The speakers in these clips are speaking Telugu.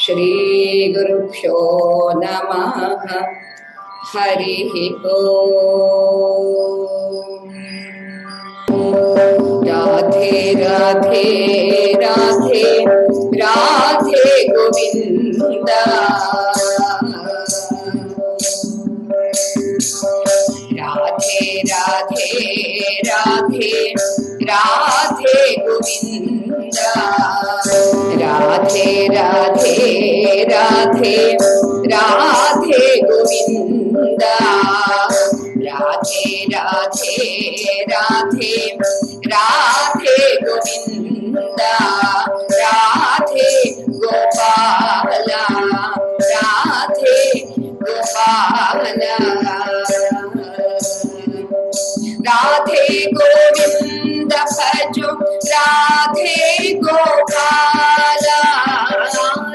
श्री गुरुभ्यो नमः। हरिः ओम्। राधे राधे राधे राधे गोविंदा, राधे राधे राधे राधे गोविंदा, राधे राधे राधे राधे गोविंदा, राधे राधे राधे राधे गोविंदा, राधे गोपाला, राधे गोपाला, राधे गोविंद भजो राधे गोपाला,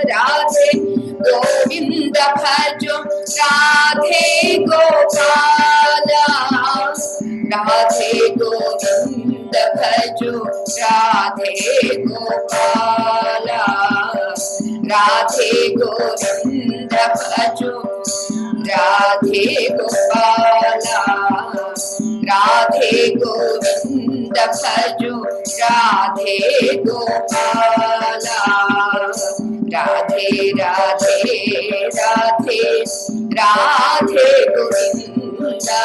राधे गोविंद भजो राधे गोपाला, राधे गोविंद भजो राधे गोपाला, राधे गोविंद भजो राधे गोपाला, राधे गोविंद भजो राधे गोपाला, राधे राधे राधे राधे गोविंदा,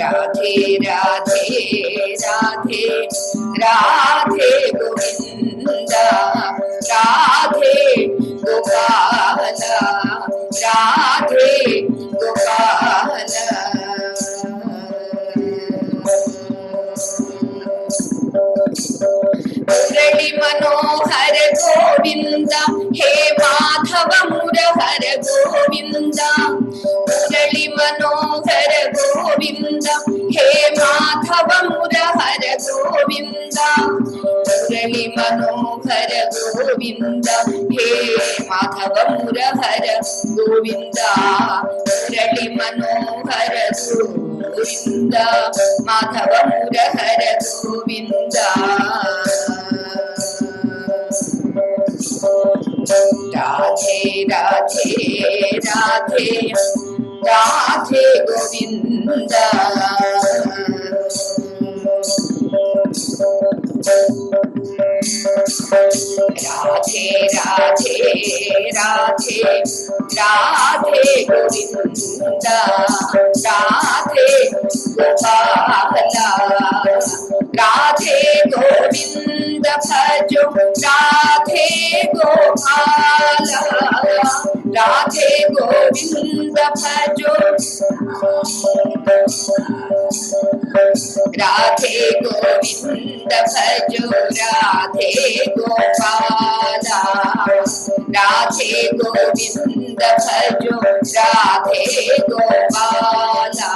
राधे राधे राधे राधे गोविंदा, राधे गोपाला, राधे गोपाला। मुरली मनोहर गोविंद हे माधव मुरहर गोविंद, मुरली मनोहर गोविंद हे माधव मुरहर गोविंद, मुरली मनोहर गोविंद हे माधव मुरहर गोविंद, मुरली मनोहर गोविंद माधव मुरहर गोविंद, राधे राधे राधे राधे गोविंद, राधे राधे राधे राधे गोविंद, राधे गोपाला, राधे गोविंद भजो राधे गोपाला, राधे गोविंद भजो राधे गोविंद भजो राधे गोपाला, राधे गोविंद भजो राधे गोपाला,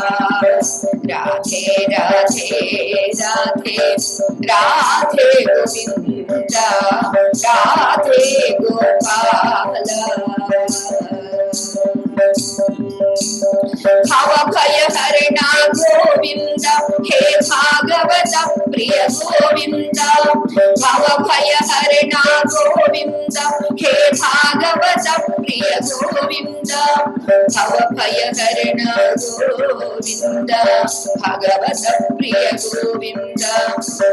राधे राधे राधे राधे गोविंद, राधे गोपाला। भव भय हरणा गोविंद हे भागवत प्रिय गोविंद, भव भय हरणा गोविंद हे भागवत प्रिय गोविंद, भव भय हरणा गोविंद भागवत प्रिय गोविंद,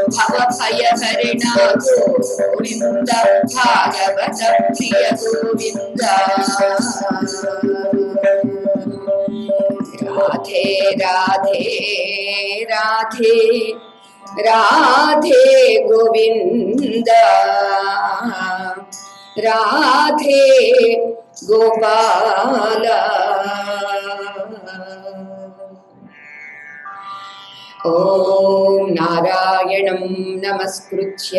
भव भय हरणा गोविंद भागवत प्रिय गोविंद, राधे राधे राधे राधे गोविंद, राधे गोपाला। ओम नारायणं नमस्कृत्य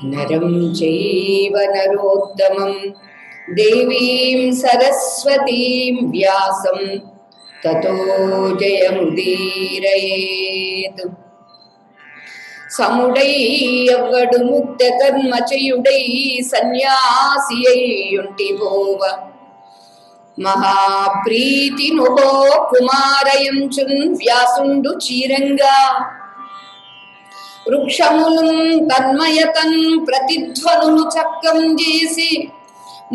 नरं चैव नरोत्तमं देवीं सरस्वतीं व्यासं ततो जयमुदीरयेत्। समुडै एव्वडु मुक्त कर्मचयुडै सन्यासियै उंटिपोव మహాప్రీతి నుహో కుమారయంచున్ వ్యాసుండు చీరంగా వృక్షములు తన్మయతన్ ప్రతిధ్వనులు చక్కం చేసి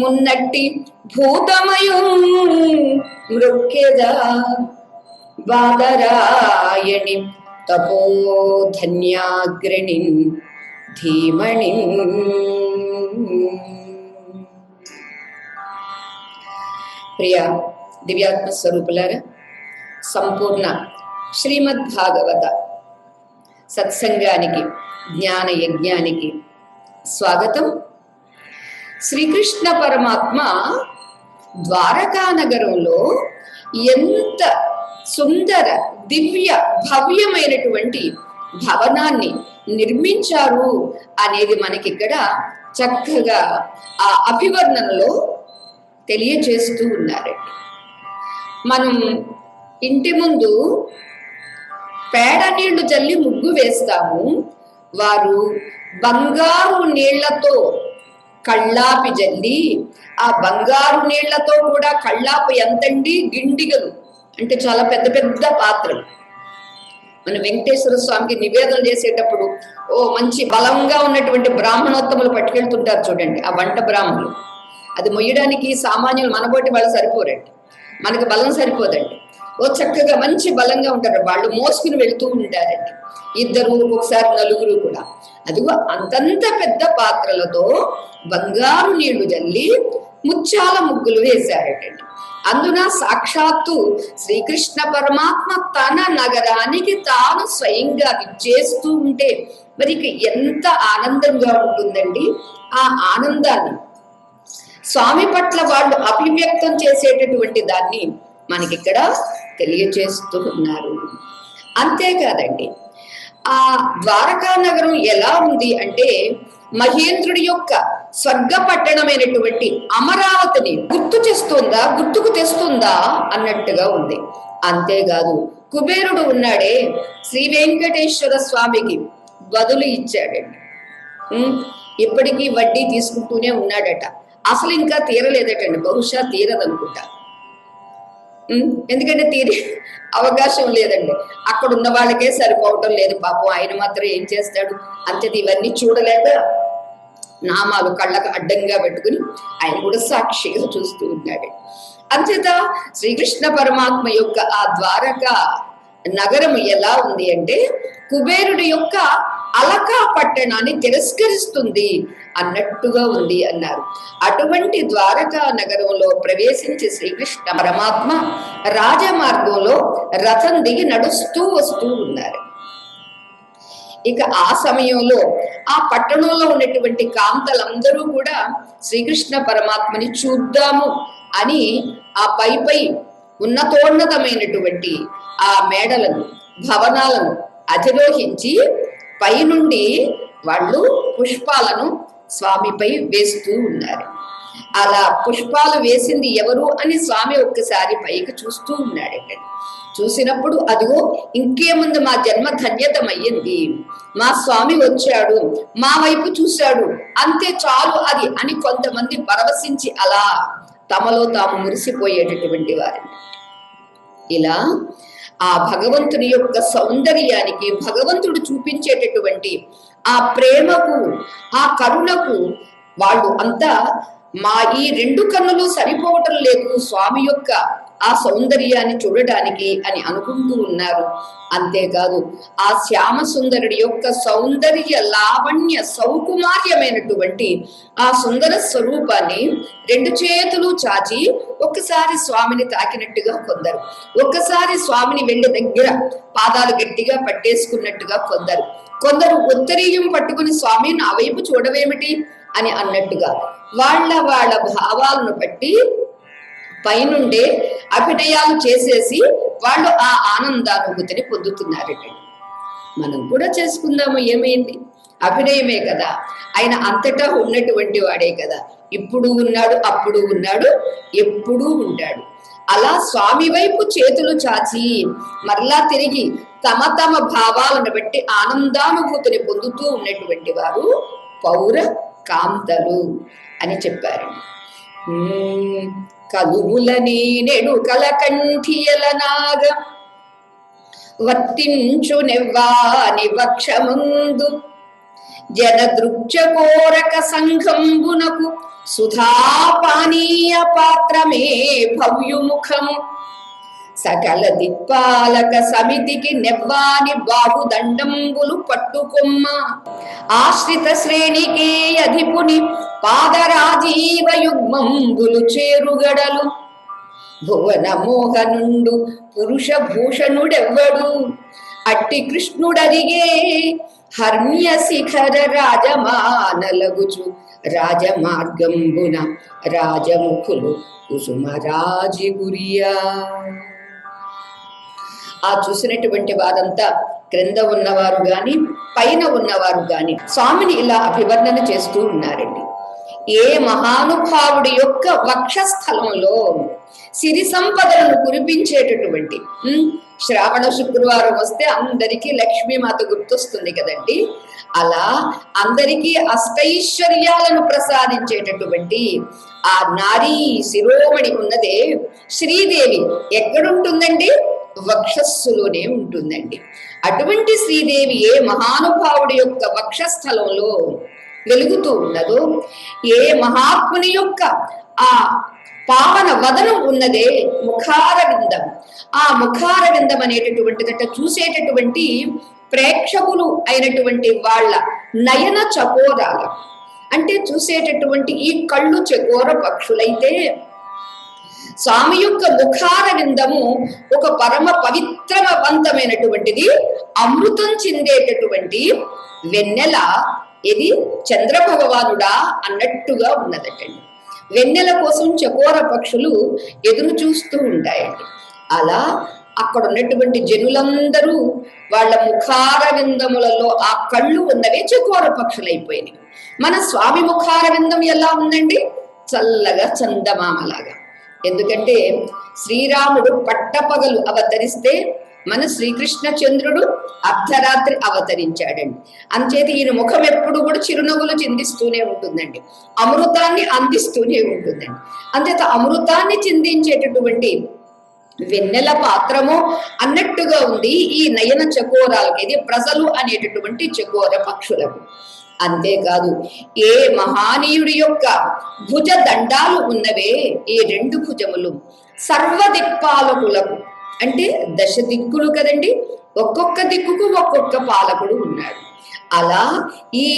మున్నట్టి భూతమయు మృక్కెదా బాదరాయణి తపోధన్యాగ్రణి ధీమణి. ప్రియ దివ్యాత్మ స్వరూపులారా, సంపూర్ణ శ్రీమద్ భాగవత సత్సంగానికి, జ్ఞాన యజ్ఞానికి స్వాగతం. శ్రీకృష్ణ పరమాత్మ ద్వారకా నగరంలో ఎంత సుందర దివ్య భవ్యమైనటువంటి భవనాన్ని నిర్మించారు అనేది మనకిక్కడ చక్కగా ఆ అభివర్ణనలో తెలియచేస్తూ ఉన్నారండి. మనం ఇంటి ముందు పేడ నీళ్లు జల్లి ముగ్గు వేస్తాము. వారు బంగారు నీళ్లతో కళ్ళాపి జల్లి, ఆ బంగారు నీళ్లతో కూడా కళ్ళాపు ఎంతండి, గిండిగలు అంటే చాలా పెద్ద పెద్ద పాత్రలు. మన వెంకటేశ్వర స్వామికి నివేదన చేసేటప్పుడు మంచి బలంగా ఉన్నటువంటి బ్రాహ్మణోత్తములు పట్టుకెళ్తుంటారు చూడండి, ఆ వంట బ్రాహ్మణులు. అది మొయ్యడానికి సామాన్యులు మనబోటి వాళ్ళు సరిపోరండి, మనకు బలం సరిపోదండి. చక్కగా మంచి బలంగా ఉంటారు, వాళ్ళు మోసుకుని వెళుతూ ఉంటారండి. ఇద్దరు, ఒక్కొక్కసారి నలుగురు కూడా. అదిగో అంతంత పెద్ద పాత్రలతో బంగారు నీళ్లు జల్లి ముత్యాల ముగ్గులు వేశారటండి. అందున సాక్షాత్తు శ్రీకృష్ణ పరమాత్మ తన నగరానికి తాను స్వయంగా విచ్చేస్తూ ఉంటే మరి ఎంత ఆనందంగా ఉంటుందండి. ఆ ఆనందాన్ని స్వామి పట్ల వాళ్ళు అభివ్యక్తం చేసేటటువంటి దాన్ని మనకిక్కడ తెలియచేస్తూ ఉన్నారు. అంతేకాదండి, ఆ ద్వారకా నగరం ఎలా ఉంది అంటే మహేంద్రుడి యొక్క స్వర్గ పట్టణమైనటువంటి అమరావతిని గుర్తుకు తెస్తుందా అన్నట్టుగా ఉంది. అంతేకాదు, కుబేరుడు ఉన్నాడే, శ్రీ వెంకటేశ్వర స్వామికి బదులు ఇచ్చాడండి. ఇప్పటికీ వడ్డీ తీసుకుంటూనే ఉన్నాడట. అసలు ఇంకా తీరలేదటండి, బహుశా తీరదనుకుంటా. ఎందుకంటే తీరే అవకాశం లేదండి, అక్కడ ఉన్న వాళ్ళకే సరిపోవటం లేదు. పాపం ఆయన మాత్రం ఏం చేస్తాడు, అంతది ఇవన్నీ చూడలేక నామాలు కళ్ళకు అడ్డంగా పెట్టుకుని ఆయన కూడా సాక్షిగా చూస్తూ ఉన్నాడు. అంతేత శ్రీకృష్ణ పరమాత్మ యొక్క ఆ ద్వారకా నగరం ఎలా ఉంది అంటే కుబేరుడి యొక్క అలకా పట్టణాన్ని తిరస్కరిస్తుంది అన్నట్టుగా ఉంది అన్నారు. అటువంటి ద్వారకా నగరంలో ప్రవేశించి శ్రీకృష్ణ పరమాత్మ రాజమార్గంలో రథం దిగి నడుస్తూ వస్తూ ఉన్నారు. ఇక ఆ సమయంలో ఆ పట్టణంలో ఉన్నటువంటి కాంతలందరూ కూడా శ్రీకృష్ణ పరమాత్మని చూద్దాము అని ఆ పై ఉన్నతోన్నతమైనటువంటి ఆ మేడలను, భవనాలను అధిరోహించి పైనుండి వాళ్ళు పుష్పాలను స్వామిపై వేస్తూ ఉన్నారు. అలా పుష్పాలు వేసింది ఎవరు అని స్వామి ఒక్కసారి పైకి చూస్తూ ఉన్నాడు. చూసినప్పుడు అదిగో ఇంకేముంది, మా జన్మ ధన్యతమయ్యింది, మా స్వామి వచ్చాడు, మా వైపు చూశాడు, అంతే చాలు అది అని కొంతమంది పరవశించి అలా తమలో తాము మురిసిపోయేటటువంటి వారు. ఇలా ఆ భగవంతుని యొక్క సౌందర్యానికి, భగవంతుడు చూపించేటటువంటి ఆ ప్రేమకు, ఆ కరుణకు వాళ్ళు అంతా మా ఈ రెండు కన్నులు సరిపోవటం లేదు స్వామి యొక్క ఆ సౌందర్యాన్ని చూడడానికి అని అనుకుంటూ ఉన్నారు. అంతేకాదు ఆ శ్యామ సుందరుడి యొక్క సౌందర్య లావణ్య సౌకుమార్యమైనటువంటి ఆ సుందర స్వరూపాన్ని రెండు చేతులు చాచి ఒక్కసారి స్వామిని తాకినట్టుగా కొందరు, ఒక్కసారి స్వామిని వెళ్ళి దగ్గర పాదాలు గట్టిగా పట్టేసుకున్నట్టుగా కొందరు ఉత్తరీయం పట్టుకుని స్వామి నా వైపు చూడవేమిటి అని అన్నట్టుగా వాళ్ళ భావాలను బట్టి పైనుండే అభినయాలు చేసేసి వాళ్ళు ఆ ఆనందానుభూతిని పొందుతున్నారట. మనం కూడా చేసుకుందాము, ఏమైంది, అభినయమే కదా, ఆయన అంతటా ఉన్నటువంటి వాడే కదా, ఇప్పుడు ఉన్నాడు, అప్పుడు ఉన్నాడు, ఎప్పుడూ ఉంటాడు. అలా స్వామి వైపు చేతులు చాచి మరలా తిరిగి తమ భావాలను బట్టి ఆనందానుభూతిని పొందుతూ ఉన్నటువంటి వారు పౌర కాంతలు అని చెప్పారు. కలువులని నెడు కలకంఠియలనాగ వర్తించు నెవ్వాని వక్షముందు జనదృక్షకోరక సంఘంబునకు సుధాపానీయ పాత్రమే భవ్యుముఖము సకల దిక్పాలక సమితికి నెవ్వాని బాహుదండంబులు పట్టుకొమ్మ ఆశ్రిత శ్రేణికే అధిపుని పాదరాజీవ యుగ్మంబులు చేరుగడలు భువన మోహనుండు పురుష భూషణుడెవ్వడు అట్టి కృష్ణుడరిగే హర్మ్య శిఖర రాజమానలగుచు రాజమార్గంబున రాజముఖులు కుసుమరాజి గురియా. ఆ చూసినటువంటి వారంతా క్రింద ఉన్నవారు గాని పైన ఉన్నవారు గాని స్వామిని ఇలా అభివర్ణన చేస్తూ ఉన్నారండి. ఏ మహానుభావుడి యొక్క వక్షస్థలంలో సిరి సంపదలను కురిపించేటటువంటి శ్రావణ శుక్రవారం వస్తే అందరికీ లక్ష్మీమాత గుర్తొస్తుంది కదండి. అలా అందరికీ అష్టైశ్వర్యాలను ప్రసాదించేటటువంటి ఆ నారీ శిరోమణి ఉన్నదే శ్రీదేవి ఎక్కడుంటుందండి? వక్షస్సులోనే ఉంటుందండి. అటువంటి శ్రీదేవి ఏ మహానుభావుడి యొక్క వక్షస్థలంలో వెలుగుతూ ఉన్నదో, ఏ మహాత్ముని యొక్క ఆ పావన వదనం ఉన్నదే ముఖారవిందం, ఆ ముఖారవిందం అనేటటువంటిదట చూసేటటువంటి ప్రేక్షకులు అయినటువంటి వాళ్ళ నయన చకోరాల, అంటే చూసేటటువంటి ఈ కళ్ళు చకోర పక్షులైతే స్వామి యొక్క ముఖారవిందము ఒక పరమ పవిత్రవంతమైనటువంటిది, అమృతం చెందేటటువంటి వెన్నెల. ఇది చంద్రభగవానుడా అన్నట్టుగా ఉన్నదటండి. వెన్నెల కోసం చకోర పక్షులు ఎదురు చూస్తూ ఉంటాయండి. అలా అక్కడ ఉన్నటువంటి జనులందరూ వాళ్ళ ముఖారవిందములలో ఆ కళ్ళు ఉన్నవే చకోర పక్షులైపోయినాయి. మన స్వామి ముఖారవిందం ఎలా ఉందండి? చల్లగా చందమామలాగా. ఎందుకంటే శ్రీరాముడు పట్టపగలు అవతరిస్తే మన శ్రీకృష్ణ చంద్రుడు అర్ధరాత్రి అవతరించాడండి. అంచేత ఈయన ముఖం ఎప్పుడు కూడా చిరునవ్వులు చిందిస్తూనే ఉంటుందండి, అమృతాన్ని అందిస్తూనే ఉంటుందండి. అంచేత అమృతాన్ని చిందించేటటువంటి వెన్నెల పాత్రము అన్నట్టుగా ఉంది ఈ నయన చకోరాలకి, ఇది ప్రజలు అనేటటువంటి చకోర పక్షులకు. అంతేకాదు ఏ మహానీయుడి యొక్క భుజ దండాలు ఉన్నవే, ఈ రెండు భుజములు సర్వదిక్పాలకులకు, అంటే దశ దిక్కులు కదండి, ఒక్కొక్క దిక్కుకు ఒక్కొక్క పాలకుడు ఉన్నాడు. అలా ఈ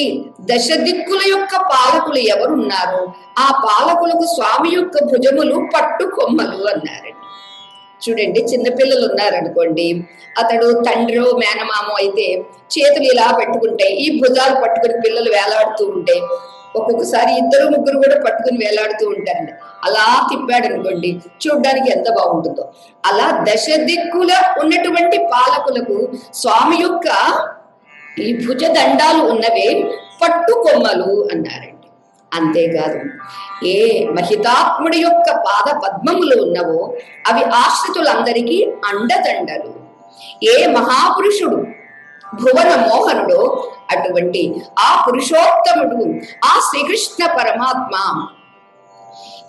దశ దిక్కుల యొక్క పాలకులు ఎవరున్నారో ఆ పాలకులకు స్వామి యొక్క భుజములు పట్టు కొమ్మలు అన్నారండి. చూడండి, చిన్నపిల్లలు ఉన్నారనుకోండి, అతడు తండ్రో మేనమామో అయితే చేతులు ఇలా పెట్టుకుంటాయి, ఈ భుజాలు పట్టుకుని పిల్లలు వేలాడుతూ ఉంటే ఒక్కొక్కసారి ఇద్దరు ముగ్గురు కూడా పట్టుకుని వేలాడుతూ ఉంటారండి. అలా తిప్పాడు అనుకోండి, చూడ్డానికి ఎంత బాగుంటుందో. అలా దశ దిక్కుల ఉన్నటువంటి పాలకులకు స్వామి యొక్క ఈ భుజ దండాలు ఉన్నవే పట్టు కొమ్మలు అన్నారండి. అంతేకాదు ఏ మహితాత్ముడి యొక్క పాద పద్మములు ఉన్నవో అవి ఆశ్రితులందరికీ అండదండలు. ఏ మహాపురుషుడు భువన మోహనుడు అటువంటి ఆ పురుషోత్తముడు ఆ శ్రీకృష్ణ పరమాత్మ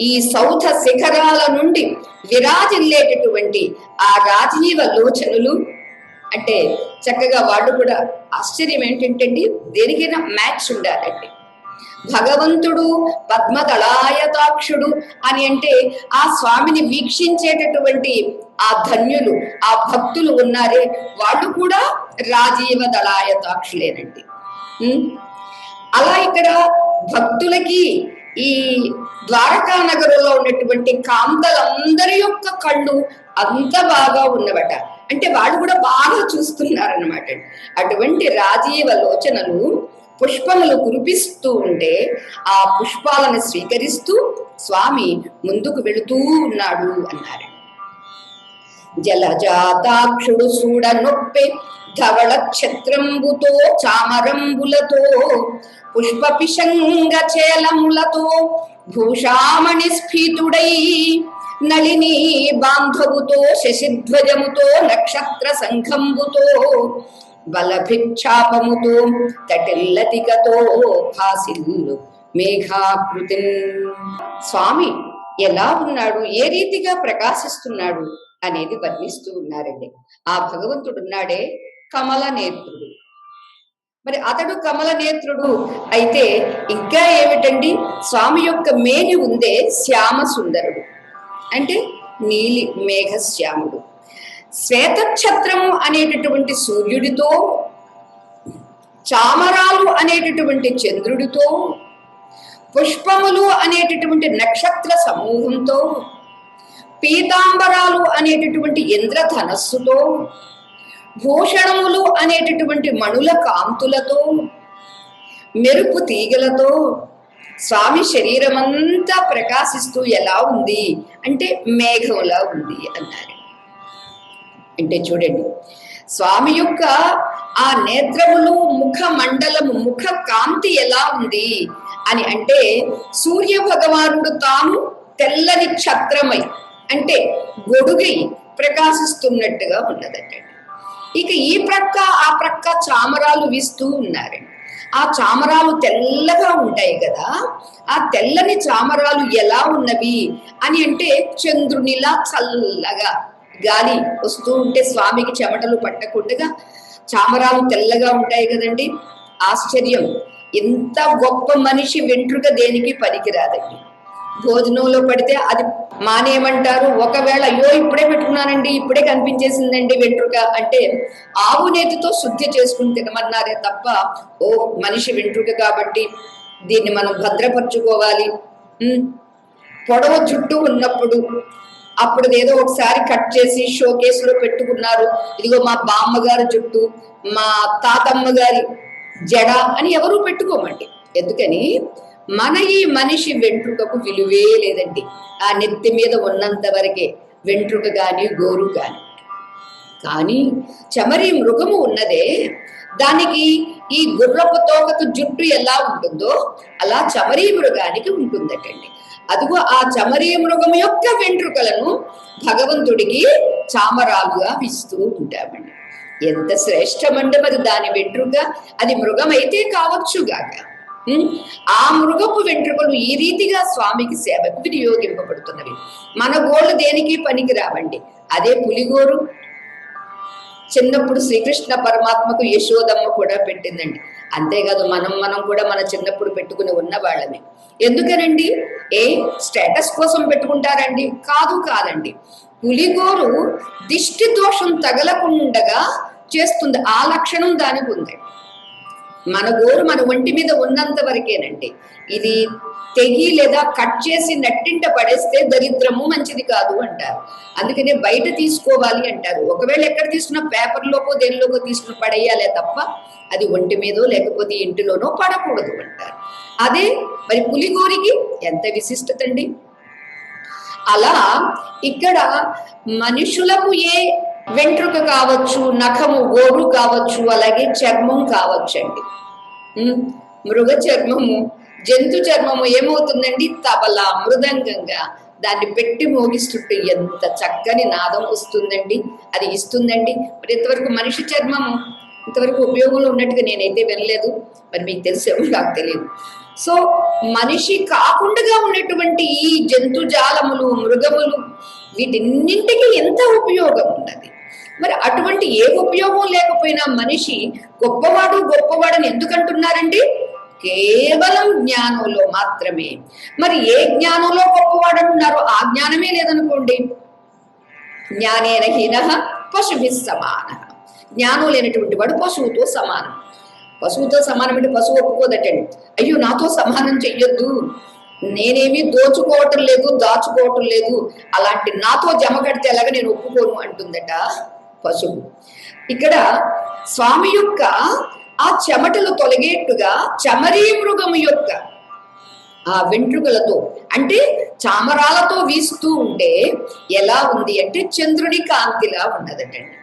ఈ సౌధ శిఖరాల నుండి విరాజిల్లేటటువంటి ఆ రాజీవ లోచనులు, అంటే చక్కగా వాళ్ళు కూడా ఆశ్చర్యం ఏంటంటే దేనికైనా మ్యాచ్ ఉండాలండి. భగవంతుడు పద్మదళాయతాక్షుడు అని అంటే ఆ స్వామిని వీక్షించేటటువంటి ఆ ధన్యులు, ఆ భక్తులు ఉన్నారే వాళ్ళు కూడా రాజీవ దళాయతాక్షులేనండి. అలా ఇక్కడ భక్తులకి ఈ ద్వారకా నగరంలో ఉన్నటువంటి కాంతలందరి యొక్క కళ్ళు అంత బాగా ఉన్నవట, అంటే వాళ్ళు కూడా బాగా చూస్తున్నారన్నమాట. అటువంటి రాజీవ లోచనలు పుష్పములు కురిపిస్తూ ఉంటే ఆ పుష్పాలను స్వీకరిస్తూ స్వామి ముందుకు వెళుతూ ఉన్నాడు అన్నారు. జలజాతాక్షుడు చూడ నొప్పి ధవళ ఛత్రంబుతో చామరంబులతో పుష్ప పిశంగ చేలములతో భూషామణి స్ఫీతుడై నళిని బాంధవుతో శశిధ్వజముతో నక్షత్ర సంఘంబుతో బలభిక్షాపముతో తటిల్లతికతో భాసిల్లు మేఘాకృతి. స్వామి ఎలా ఉన్నాడు, ఏ రీతిగా ప్రకాశిస్తున్నాడు అనేది వర్ణిస్తూ ఉన్నారండి. ఆ భగవంతుడు ఉన్నాడే కమల నేత్రుడు. మరి అతడు కమల నేత్రుడు అయితే ఇంకా ఏమిటండి, స్వామి యొక్క మేని ఉందే శ్యామ సుందరుడు, అంటే నీలి మేఘశ్యాముడు. శ్వేతఛత్రము అనేటటువంటి సూర్యుడితో, చామరాలు అనేటటువంటి చంద్రుడితో, పుష్పములు అనేటటువంటి నక్షత్ర సమూహంతో, పీతాంబరాలు అనేటటువంటి ఇంద్రధనస్సుతో, భూషణములు అనేటటువంటి మణుల కాంతులతో, మెరుపు తీగలతో స్వామి శరీరమంతా ప్రకాశిస్తూ ఎలా ఉంది అంటే మేఘంలా ఉంది అన్నారు. అంటే చూడండి, స్వామి యొక్క ఆ నేత్రములు, ముఖ మండలము, ముఖ కాంతి ఎలా ఉంది అని అంటే సూర్య భగవానుడు తాను తెల్లని ఛత్రమై అంటే గొడుగై ప్రకాశిస్తున్నట్టుగా ఉన్నదట. ఇక ఈ ప్రక్క ఆ ప్రక్క చామరాలు వీస్తూ ఉన్నారండి. ఆ చామరాలు తెల్లగా ఉంటాయి కదా, ఆ తెల్లని చామరాలు ఎలా ఉన్నవి అని అంటే చంద్రునిలా చల్లగా గాలి వస్తూ ఉంటే స్వామికి చెమటలు పట్టకుండా చామరాలు తెల్లగా ఉంటాయి కదండి. ఆశ్చర్యం, ఎంత గొప్ప మనిషి వెంట్రుక దేనికి పనికిరాదండి. భోజనంలో పడితే అది మానేయమంటారు. ఒకవేళ అయ్యో ఇప్పుడే పెట్టుకున్నానండి, ఇప్పుడే కనిపించేసిందండి వెంట్రుక అంటే ఆవు నేతితో శుద్ధి చేసుకుని తినమన్నారే తప్ప ఓ మనిషి వెంట్రుక కాబట్టి దీన్ని మనం భద్రపరచుకోవాలి. పొడవ జుట్టు ఉన్నప్పుడు అప్పుడు ఏదో ఒకసారి కట్ చేసి షోకేసులో పెట్టుకున్నారు, ఇదిగో మా బామ్మగారి జుట్టు, మా తాతమ్మ గారి జడ అని ఎవరూ పెట్టుకోమండి. ఎందుకని మన ఈ మనిషి వెంట్రుకకు విలువే లేదండి. ఆ నెత్తి మీద ఉన్నంత వరకే వెంట్రుక గాని గోరు కాని. కానీ చమరి మృగము ఉన్నదే, దానికి ఈ గుర్రపు తోకకు జుట్టు ఎలా ఉంటుందో అలా చమరీ మృగానికి ఉంటుందటండి. అదిగో ఆ చమరీ మృగం యొక్క వెంట్రుకలను భగవంతుడికి చామరాలుగా ఇస్తూ ఉంటామండి. ఎంత శ్రేష్టమండి మరి దాని వెంట్రుక. అది మృగం అయితే కావచ్చుగాక, ఆ మృగపు వెంట్రుకలు ఈ రీతిగా స్వామికి సేవకు వినియోగింపబడుతున్నవి. మన గోళ్ళు దేనికి పనికి రావండి. అదే పులిగోరు చిన్నప్పుడు శ్రీకృష్ణ పరమాత్మకు యశోదమ్మ కూడా పెట్టిందండి. అంతేకాదు మనం కూడా మన చిన్నప్పుడు పెట్టుకుని ఉన్న వాళ్ళమే. ఎందుకనండి, ఏ స్టేటస్ కోసం పెట్టుకుంటారండి? కాదండి. పులిగోరు దిష్టి దోషం తగలకుండగా చేస్తుంది. ఆ లక్షణం దానికి ఉంది. మన గోరు మన ఒంటి మీద ఉన్నంత వరకేనండి. ఇది తెగి లేదా కట్ చేసి నట్టింట పడేస్తే దరిద్రము మంచిది కాదు అంటారు. అందుకనే బయట తీసుకోవాలి అంటారు. ఒకవేళ ఎక్కడ తీసుకున్న పేపర్లోకో దేనిలోకో తీసుకుని పడేయాలే తప్ప అది ఒంటి మీదో లేకపోతే ఇంటిలోనో పడకూడదు అంటారు. అదే మరి పులిగోరికి ఎంత విశిష్టత అండి. అలా ఇక్కడ మనుషులకు ఏ వెంట్రుక కావచ్చు, నఖము గోరు కావచ్చు, అలాగే చర్మం కావచ్చు అండి. మృగ చర్మము, జంతు చర్మము ఏమవుతుందండి, తబలా మృదంగంగా దాన్ని పెట్టి మోగిస్తుంటే ఎంత చక్కని నాదం వస్తుందండి, అది ఇస్తుందండి. మరి ఇంతవరకు మనిషి చర్మము ఇంతవరకు ఉపయోగంలో ఉన్నట్టుగా నేనైతే వినలేదు. మరి మీకు తెలిసేమో నాకు తెలియదు. సో మనిషి కాకుండా ఉన్నటువంటి ఈ జంతుజాలములు, మృగములు, వీటిన్నింటికి ఎంత ఉపయోగం ఉన్నది. మరి అటువంటి ఏ ఉపయోగం లేకపోయినా మనిషి గొప్పవాడని ఎందుకంటున్నారండి? కేవలం జ్ఞానంలో మాత్రమే. మరి ఏ జ్ఞానంలో గొప్పవాడు అంటున్నారో ఆ జ్ఞానమే లేదనుకోండి. జ్ఞానేన హీనః పశుభిః సమానః. జ్ఞానం లేనటువంటి వాడు పశువుతో సమానం. పశువుతో సమానం అంటే పశువు ఒప్పుకోదటండి. అయ్యో నాతో సమానం చెయ్యొద్దు, నేనేమి దోచుకోవటం లేదు, దాచుకోవటం లేదు, అలాంటి నాతో జమ కడితే ఎలాగ నేను ఒప్పుకోను అంటుందట పశువు. ఇక్కడ స్వామి యొక్క ఆ చెమటలు తొలగేట్టుగా చమరీ మృగము యొక్క ఆ వెంట్రుకలతో అంటే చామరాలతో వీస్తూ ఉంటే ఎలా ఉంది అంటే చంద్రుడి కాంతిలా ఉన్నదటండి.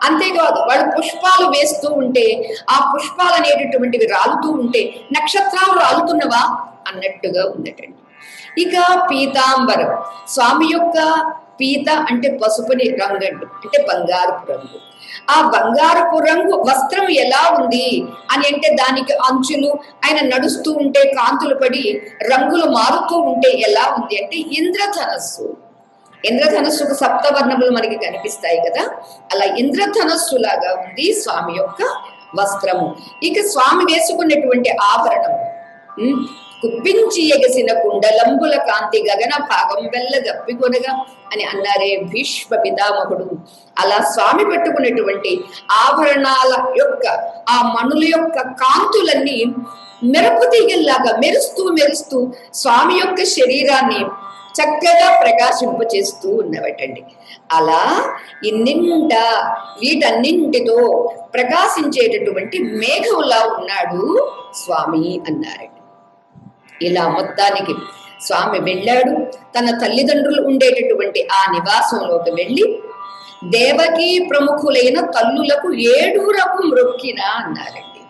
అంతేకాదు వాళ్ళు పుష్పాలు వేస్తూ ఉంటే ఆ పుష్పాలు అనేటటువంటివి రాలుతూ ఉంటే నక్షత్రాలు రాలుతున్నవా అన్నట్టుగా ఉందటండి. ఇక పీతాంబరం, స్వామి యొక్క పీత అంటే పసుపుని రంగు అంటే బంగారపు రంగు. ఆ బంగారపు రంగు వస్త్రం ఎలా ఉంది అని అంటే దానికి అంచులు ఆయన నడుస్తూ ఉంటే కాంతులు పడి రంగులు మారుతూ ఉంటే ఎలా ఉంది అంటే ఇంద్రధనస్సు. ఇంద్రధనస్సుకు సప్తవర్ణములు మనకి కనిపిస్తాయి కదా, అలా ఇంద్రధనస్సు లాగా ఉంది స్వామి యొక్క వస్త్రము. ఇక స్వామి వేసుకున్నటువంటి ఆభరణము కుప్పించి ఎగసిన కుండలంబుల కాంతి గగన భాగం వెల్ల గప్పికొనగా అని అన్నారే భీష్మ పితామహుడు. అలా స్వామి పెట్టుకున్నటువంటి ఆభరణాల యొక్క ఆ మణుల యొక్క కాంతులన్నీ మెరుపు తీగల్లాగా మెరుస్తూ మెరుస్తూ స్వామి యొక్క శరీరాన్ని చక్కగా ప్రకాశింపచేస్తూ ఉన్నవటండి. అలా ఇన్నింట వీటన్నింటితో ప్రకాశించేటటువంటి మేఘంలా ఉన్నాడు స్వామి అన్నారండి. ఇలా మొత్తానికి స్వామి వెళ్ళాడు. తన తల్లిదండ్రులు ఉండేటటువంటి ఆ నివాసంలోకి వెళ్ళి దేవకీ ప్రముఖులైన తల్లులకు 7 రకం మ్రొక్కిన అన్నారండి.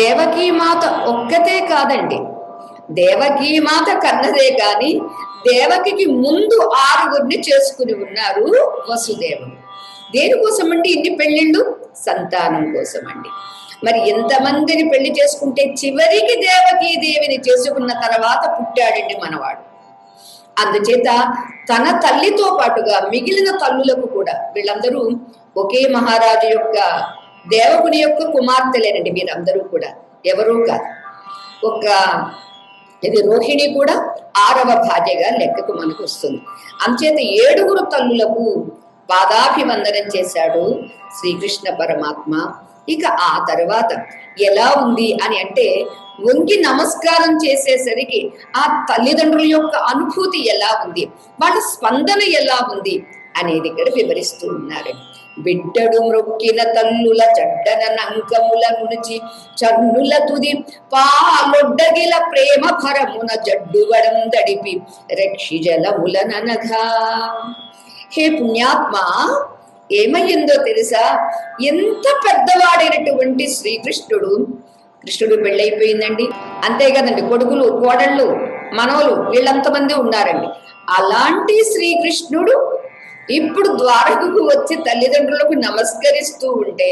దేవకీ మాత ఒక్కతే కాదండి, దేవకీ మాత కన్నదే కాని దేవకికి ముందు 6 చేసుకుని ఉన్నారు వసుదేవుడు. దేనికోసం అండి ఇన్ని పెళ్ళిళ్ళు? సంతానం కోసం అండి. మరి ఎంతమందిని పెళ్లి చేసుకుంటే చివరికి దేవకీ దేవిని చేసుకున్న తర్వాత పుట్టాడండి మనవాడు. అందుచేత తన తల్లితో పాటుగా మిగిలిన తల్లులకు కూడా, వీళ్ళందరూ ఒకే మహారాజు యొక్క దేవకుని యొక్క కుమార్తెలేనండి వీరందరూ కూడా, ఎవరూ కాదు. ఒక ఇది రోహిణి కూడా 6వ భార్యగా లెక్కకు మనకు వస్తుంది. అంచేత 7 తల్లులకు పాదాభివందనం చేశాడు శ్రీకృష్ణ పరమాత్మ. ఇక ఆ తర్వాత ఎలా ఉంది అని అంటే వంగి నమస్కారం చేసేసరికి ఆ తల్లిదండ్రుల యొక్క అనుభూతి ఎలా ఉంది, వాళ్ళ స్పందన ఎలా ఉంది అనేది ఇక్కడ వివరిస్తూ ఉన్నారు. బిడ్డడు మ్రొక్కిన తల్లుల చెడ్డన నంకముల నుంచి చన్నుల తుది పాలొడ్డగిల ప్రేమ భరమున జడ్డువడం దడిపి రక్షి జలములననగా. హే పుణ్యాత్మ, ఏమయ్యిందో తెలుసా? ఎంత పెద్దవాడైనటువంటి కృష్ణుడు పెళ్ళైపోయిందండి, అంతే కదండి, కొడుకులు కోడళ్ళు మనవలు వీళ్ళంతమంది ఉన్నారండి. అలాంటి శ్రీకృష్ణుడు ఇప్పుడు ద్వారకకు వచ్చి తల్లిదండ్రులకు నమస్కరిస్తూ ఉంటే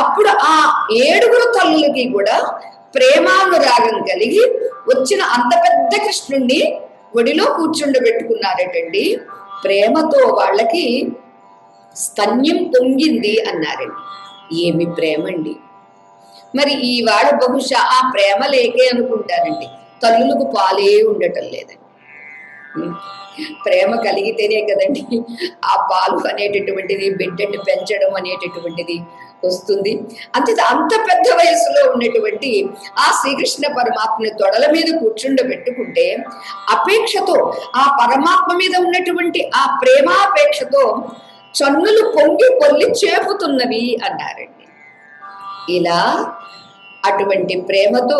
అప్పుడు ఆ 7 తల్లులకి కూడా ప్రేమానురాగం కలిగి వచ్చిన అంత పెద్ద కృష్ణుణ్ణి ఒడిలో కూర్చుండబెట్టుకున్నారటండి. ప్రేమతో వాళ్ళకి స్తన్యం పొంగింది అన్నారండి. ఏమి ప్రేమ అండి! మరి ఈవాడు బహుశా ఆ ప్రేమ లేకే అనుకుంటారండి, తల్లులకు పాలే ఉండటం లేదండి. ప్రేమ కలిగితేనే కదండి ఆ పాలు అనేటటువంటిది, బిడ్డని పెంచడం అనేటటువంటిది వస్తుంది. అంత పెద్ద వయసులో ఉన్నటువంటి ఆ శ్రీకృష్ణ పరమాత్మని తొడల మీద కూర్చుండబెట్టుకుంటే అపేక్షతో, ఆ పరమాత్మ మీద ఉన్నటువంటి ఆ ప్రేమాపేక్షతో చన్నులు పొంగి పొల్లి చేపుతున్నవి అన్నారండి. ఇలా అటువంటి ప్రేమతో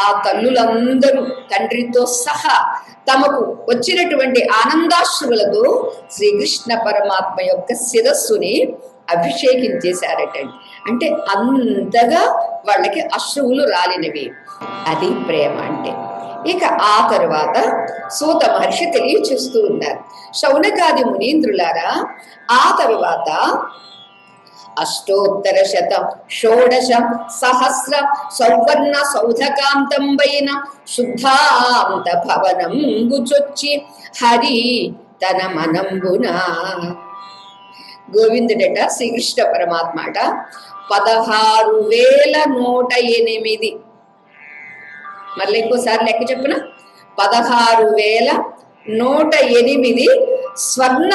ఆ తల్లులందరూ తండ్రితో సహా తమకు వచ్చినటువంటి ఆనందాశ్రువులతో శ్రీకృష్ణ పరమాత్మ యొక్క శిరస్సుని అభిషేకించేశారటండి. అంటే అంతగా వాళ్ళకి అశ్రువులు రాలినవి. అది ప్రేమ అంటే. ఇక ఆ తరువాత సూత మహర్షి తెలియచేస్తూ ఉన్నారు, శౌనకాది మునీంద్రులారా, ఆ తరువాత 816 సహస్ర సౌవర్ణ సౌధకాంతం వైన శుద్ధాంత భవనంబుచొచ్చి హరి తన మనంబున. గోవిందుడట శ్రీకృష్ణ పరమాత్మాట 16,108. మళ్ళీ ఇంకోసారి లెక్క చెప్పున, 16,108 స్వర్ణ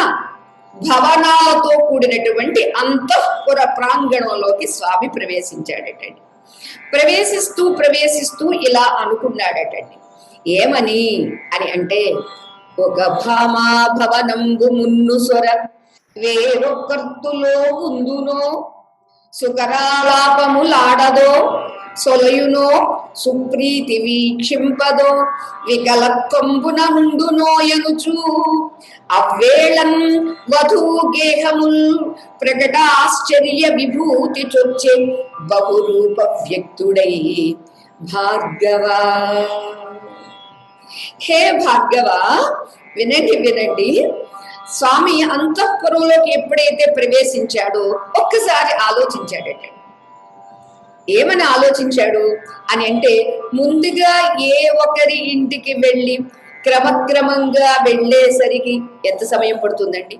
భవనాలతో కూడినటువంటి అంతఃపుర ప్రాంగణంలోకి స్వామి ప్రవేశించాడటండి. ప్రవేశిస్తూ ఇలా అనుకున్నాడటండి. ఏమని అని అంటే, ఒక భామా భవనంబు మున్ను సొర వేరొకర్తులో ఉందునో సుకరాలాపములాడదో సొలయునో సుప్రీతి వీక్షింపదో వికలత్వంబున నుండునోయనుచు అవ్వేళన్ వధూగేహముల్ ప్రకటాశ్చర్య విభూతి చొచ్చే బహురూప వ్యక్తుడై భార్గవా. హే భార్గవ, వినండి స్వామి అంతఃపురంలోకి ఎప్పుడైతే ప్రవేశించాడో ఒక్కసారి ఆలోచించాడట. ఏమని ఆలోచించాడు అని అంటే, ముందుగా ఏ ఒకరి ఇంటికి వెళ్ళి క్రమక్రమంగా వెళ్ళేసరికి ఎంత సమయం పడుతుందండి?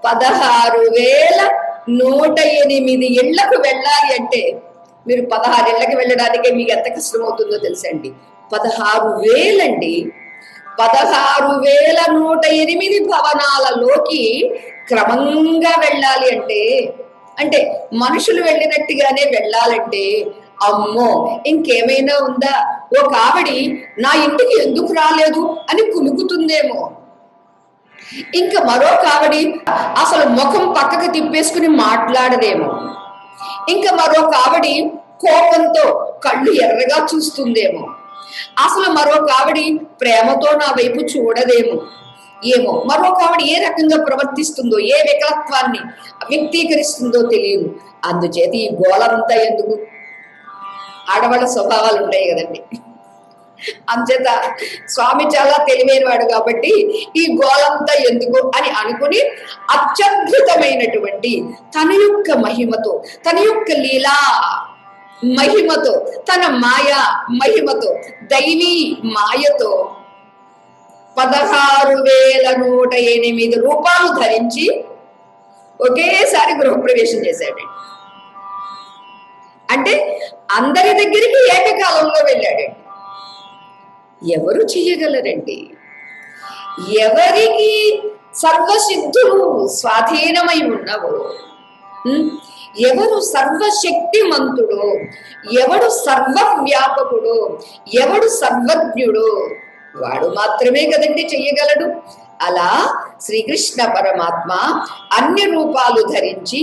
16,108 ఇళ్లకు వెళ్ళాలి అంటే మీరు 16 ఇళ్లకు వెళ్ళడానికే మీకు ఎంత కష్టం అవుతుందో తెలుసండి. 16,000 అండి. 16,108 భవనాలలోకి క్రమంగా వెళ్ళాలి అంటే మనుషులు వెళ్ళినట్టుగానే వెళ్ళాలంటే అమ్మో ఇంకేమైనా ఉందా, ఒక ఆవిడి నా ఇంటికి ఎందుకు రాలేదు అని కులుకుతుందేమో, ఇంకా మరొక ఆవిడి అసలు ముఖం పక్కకు తిప్పేసుకుని మాట్లాడదేమో, ఇంకా మరొక ఆవిడి కోపంతో కళ్ళు ఎర్రగా చూస్తుందేమో, అసలు మరొక ఆవిడి ప్రేమతో నా వైపు చూడదేమో, ఏమో మరొక ఆవిడ ఏ రకంగా ప్రవర్తిస్తుందో, ఏ వికలత్వాన్ని వ్యక్తీకరిస్తుందో తెలియదు. అందుచేత ఈ గోళంతా ఎందుకు? ఆడవాళ్ళ స్వభావాలు ఉంటాయి కదండి. అంచేత స్వామి చాలా తెలివైన వాడు కాబట్టి ఈ గోళంతా ఎందుకు అని అనుకుని అత్యద్భుతమైనటువంటి తన యొక్క మహిమతో, తన యొక్క లీలా మహిమతో, తన మాయా మహిమతో, దైవీ మాయతో 16,108 రూపాలు ధరించి ఒకేసారి గృహప్రవేశం చేశాడు. అంటే అందరి దగ్గరికి ఏకకాలంలో వెళ్ళాడండి. ఎవరు చెయ్యగలరండి? ఎవరికి సర్వసిద్ధులు స్వాధీనమై ఉన్నవో, ఎవరు సర్వశక్తిమంతుడో, ఎవడు సర్వవ్యాపకుడో, ఎవడు సర్వజ్ఞుడో వాడు మాత్రమే కదండి చెయ్యగలడు. అలా శ్రీకృష్ణ పరమాత్మ అన్ని రూపాలు ధరించి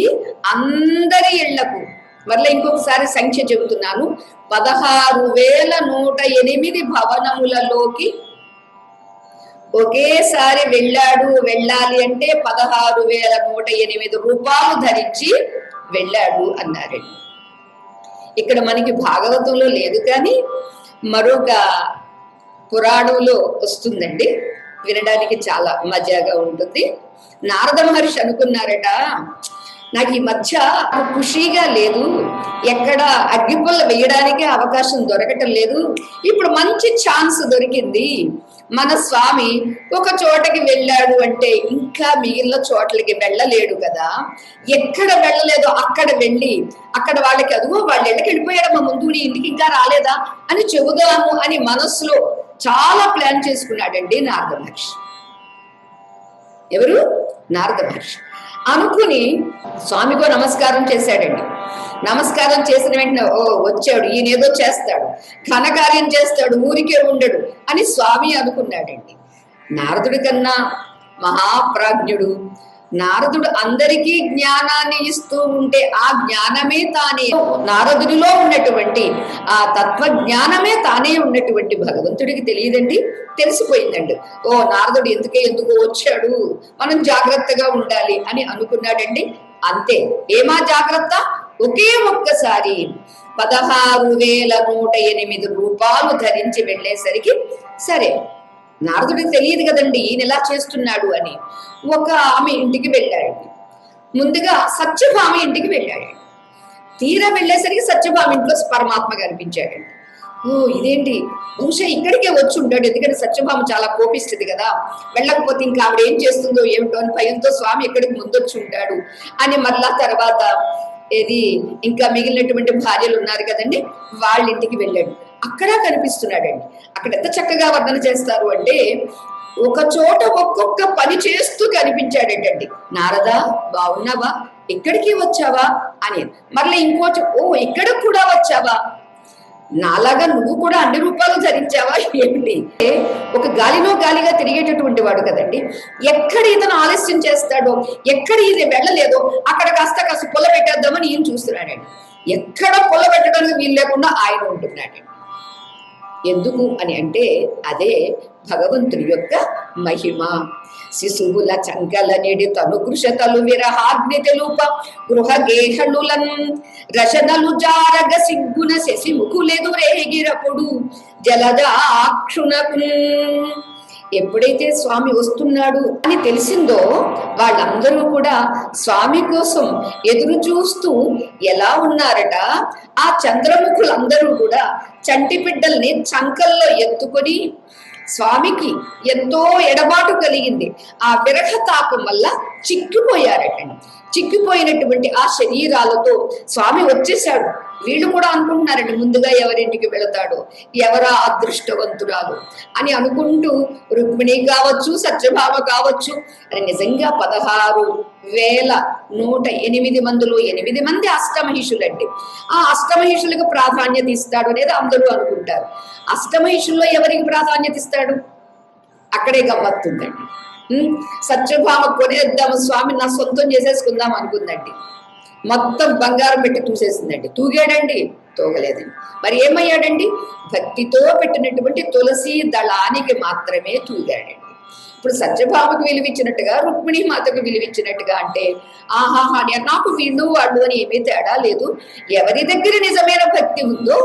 అందరి ఇళ్లకు, మరలా ఇంకొకసారి సంఖ్య చెబుతున్నాను, 16,108 భవనములలోకి ఒకేసారి వెళ్ళాలి అంటే 16,108 రూపాలు ధరించి వెళ్ళాడు అన్నారండి. ఇక్కడ మనకి భాగవతంలో లేదు కానీ మరొక పురాణంలో వస్తుందండి, వినడానికి చాలా మజాగా ఉంటుంది. నారద మహర్షి అనుకున్నారట, నాకు ఈ మధ్య ఖుషీగా లేదు, ఎక్కడ అగ్గిపుల్ల వేయడానికి అవకాశం దొరకటం లేదు, ఇప్పుడు మంచి ఛాన్స్ దొరికింది. మన స్వామి ఒక చోటకి వెళ్ళాడు అంటే ఇంకా మిగిలిన చోట్లకి వెళ్ళలేడు కదా, ఎక్కడ వెళ్ళలేదో అక్కడ వెళ్ళి అక్కడ వాళ్ళకి అదుగో వాళ్ళ ఇళ్ళకి వెళ్ళిపోయాడమ్మా, ముందు నీ ఇంటికి ఇంకా రాలేదా అని చెబుదాము అని మనస్సులో చాలా ప్లాన్ చేసుకున్నాడండి నారద మహర్షి. ఎవరు? నారద మహర్షి అనుకుని స్వామికో నమస్కారం చేశాడండి. నమస్కారం చేసిన వెంటనే ఓ వచ్చాడు, ఈయనేదో చేస్తాడు, ఘనకార్యం చేస్తాడు, ఊరికే ఉండడు అని స్వామి అనుకున్నాడండి. నారదుడి కన్నా మహాప్రాజ్ఞుడు నారదుడు అందరికీ జ్ఞానాన్ని ఇస్తూ ఉంటే ఆ జ్ఞానమే తానే, నారదుడిలో ఉన్నటువంటి ఆ తత్వ జ్ఞానమే తానే ఉన్నటువంటి భగవంతుడికి తెలియదండి, తెలిసిపోయిందండి. ఓ నారదుడు ఎందుకో వచ్చాడు, మనం జాగ్రత్తగా ఉండాలి అని అనుకున్నాడండి. అంతే. ఏమా జాగ్రత్త? ఒకే ఒక్కసారి 16,108 రూపాలు ధరించి వెళ్ళేసరికి సరే, నారదుడికి తెలియదు కదండి ఈయన ఎలా చేస్తున్నాడు అని, ఒక ఆమె ఇంటికి వెళ్ళాడు. ముందుగా సత్యభామ ఇంటికి వెళ్ళాడు. తీరా వెళ్ళేసరికి సత్యభామ ఇంట్లో పరమాత్మ కనిపించాడండి. ఓ ఇదేంటి, బహుశా ఇక్కడికే వచ్చి ఉంటాడు, ఎందుకంటే సత్యభామ చాలా కోపిస్తుంది కదా, వెళ్ళకపోతే ఇంకా ఆవిడ ఏం చేస్తుందో ఏమిటో అని భయంతో స్వామి ఎక్కడికి ముందొచ్చి ఉంటాడు అని మరలా తర్వాత ఏది ఇంకా మిగిలినటువంటి భార్యలు ఉన్నారు కదండి, వాళ్ళ ఇంటికి వెళ్ళాడు. అక్కడ కనిపిస్తున్నాడండి. అక్కడ ఎంత చక్కగా వర్ణన చేస్తారు అంటే, ఒక చోట ఒక్కొక్క పని చేస్తూ కనిపించాడటండి. నారదా బాగున్నావా, ఇక్కడికి వచ్చావా అని. మరలా ఇంకోటి, ఓ ఇక్కడ కూడా వచ్చావా, నాలాగా నువ్వు కూడా అన్ని రూపాలు ధరించావా ఏమిటి? ఒక గాలిగా తిరిగేటటువంటి వాడు కదండి, ఎక్కడ ఇతను ఆలస్యం చేస్తాడో, ఎక్కడ ఇది వెళ్ళలేదో అక్కడ కాస్త పొల పెట్టేద్దామని ఈయన చూస్తున్నాడండి. ఎక్కడ పొల పెట్టడానికి వీలు లేకుండా ఆయన ఉంటున్నాడండి. ఎందుకు అని అంటే అదే భగవంతుడి యొక్క మహిమ. శిశువుల చంకల నిడి తను కృషతలు విరహాగ్ని తెలుప గృహగేహళులన్ రశనలు జారగ సిగ్గున శశి ముకులెదురేగిరపుడు జలజాక్షునకు. ఎప్పుడైతే స్వామి వస్తున్నాడు అని తెలిసిందో వాళ్ళందరూ కూడా స్వామి కోసం ఎదురు చూస్తూ ఎలా ఉన్నారట. ఆ చంద్రముఖులందరూ కూడా చంటి బిడ్డల్ని చంకల్లో ఎత్తుకొని, స్వామికి ఎంతో ఎడబాటు కలిగింది. ఆ విరహ తాపం వల్ల చిక్కిపోయారటండి. చిక్కిపోయినటువంటి ఆ శరీరాలతో స్వామి వచ్చేసాడు. వీళ్ళు కూడా అనుకుంటున్నారండి, ముందుగా ఎవరింటికి వెళతాడో, ఎవరా అదృష్టవంతురాలు అని అనుకుంటూ, రుక్మిణి కావచ్చు, సత్యభామ కావచ్చు అని. నిజంగా 16,108 మందిలో 8 మంది అష్టమహిషులండి. ఆ అష్టమహిషులకు ప్రాధాన్యత ఇస్తాడు అనేది అందరూ అనుకుంటారు. అష్టమహిషుల్లో ఎవరికి ప్రాధాన్యత ఇస్తాడు? అక్కడే గమ్మత్తుందండి. సత్యభామ కొనేద్దాము, స్వామి నా సొంతం చేసేసుకుందాం అనుకుందండి. మొత్తం బంగారం పెట్టి తూసేసిందండి. తూగాడండి? తూగలేదండి. మరి ఏమయ్యాడండి? భక్తితో పెట్టినటువంటి తులసి దళానికి మాత్రమే తూగాడండి. ఇప్పుడు సత్యభామకు విలువిచ్చినట్టుగా, రుక్మిణి మాతకు విలువిచ్చినట్టుగా అంటే ఆహాహా నాకు వీళ్ళు వాళ్ళు అని ఏమీ తేడా లేదు. ఎవరి దగ్గర నిజమైన భక్తి ఉందో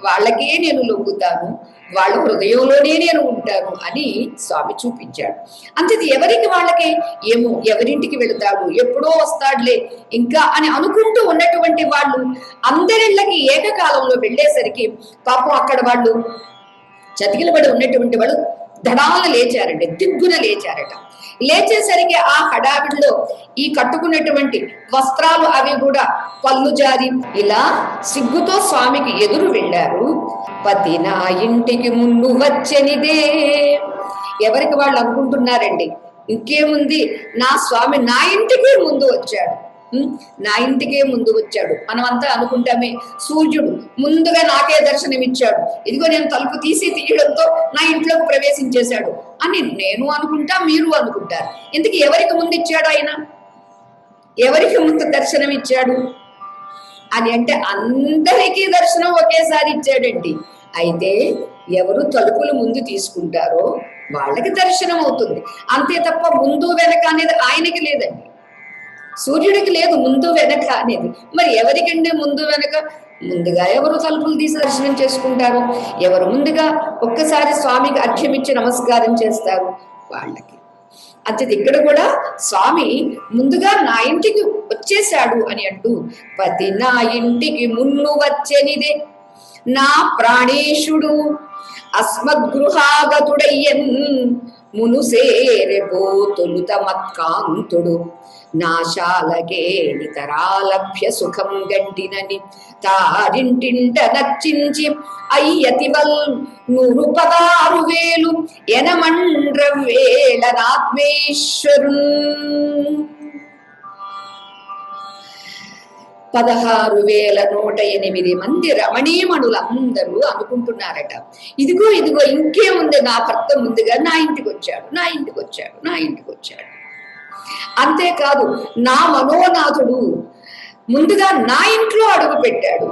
వాళ్ళకే నేను లొంగుతాను, వాళ్ళ హృదయంలోనే నేను ఉంటాను అని స్వామి చూపించాడు. అంతేది ఎవరికి వాళ్ళకి ఏమో, ఎవరింటికి వెళతాడు, ఎప్పుడో వస్తాడులే ఇంకా అని అనుకుంటూ ఉన్నటువంటి వాళ్ళు అందరిళ్ళకి ఏకకాలంలో వెళ్ళేసరికి పాపం అక్కడ వాళ్ళు చతికిలబడి ఉన్నటువంటి వాళ్ళు ధడాలను లేచారండి, దిగ్గున లేచారట. లేచేసరికి ఆ హడావిడిలో ఈ కట్టుకున్నటువంటి వస్త్రాలు అవి కూడా పళ్ళు జారి ఇలా సిగ్గుతో స్వామికి ఎదురు వెళ్ళారు. పతి నా ఇంటికి ముందు వచ్చనిదే. ఎవరికి వాళ్ళు అనుకుంటున్నారండి, ఇంకేముంది, నా స్వామి నా ఇంటికి ముందు వచ్చాడు, నా ఇంటికే ముందు వచ్చాడు. మనమంతా అనుకుంటామే, సూర్యుడు ముందుగా నాకే దర్శనమిచ్చాడు, ఇదిగో నేను తలుపు తీయడంతో నా ఇంట్లోకి ప్రవేశించేశాడు అని నేను అనుకుంటా, మీరు అనుకుంటారు. ఇంతకీ ఎవరికి ముందు ఇచ్చాడు ఆయన? ఎవరికి ముందు దర్శనం ఇచ్చాడు అని అంటే అందరికీ దర్శనం ఒకేసారి ఇచ్చాడండి. అయితే ఎవరు తలుపులు ముందు తీసుకుంటారో వాళ్ళకి దర్శనం అవుతుంది. అంతే తప్ప ముందు వెనక అనేది ఆయనకి లేదండి, సూర్యుడికి లేదు ముందు వెనక అనేది. మరి ఎవరికండి ముందు వెనక? ముందుగా ఎవరు తలుపులు తీసి దర్శనం చేసుకుంటారు, ఎవరు ముందుగా ఒక్కసారి స్వామికి అర్ఘ్యమిచ్చి నమస్కారం చేస్తారు వాళ్ళకి. అంతే ఇక్కడ కూడా స్వామి ముందుగా నా ఇంటికి వచ్చేశాడు అని అంటూ, పతి నా ఇంటికి మున్ను వచ్చనిదే నా ప్రాణేశుడు అస్మద్గృహాగతుడయ్యన్ మునుసేరెపో తొలుత మత్కాంతుడు నాశాలకే నితరాలభ్య సుఖం గంటినని తారింటింట నచ్చించి అయ్యతివల్ 116,000 ఎనమండ్రవేళనాత్మేశ్వరు. 16,108 మంది రమణీమణులందరూ అనుకుంటున్నారట, ఇదిగో ఇదిగో ఇంకేముంది, నా భర్త ముందుగా నా ఇంటికి వచ్చాడు, నా ఇంటికి వచ్చాడు, నా ఇంటికి వచ్చాడు. అంతేకాదు, నా మనోనాథుడు ముందుగా నా ఇంట్లో అడుగు పెట్టాడు,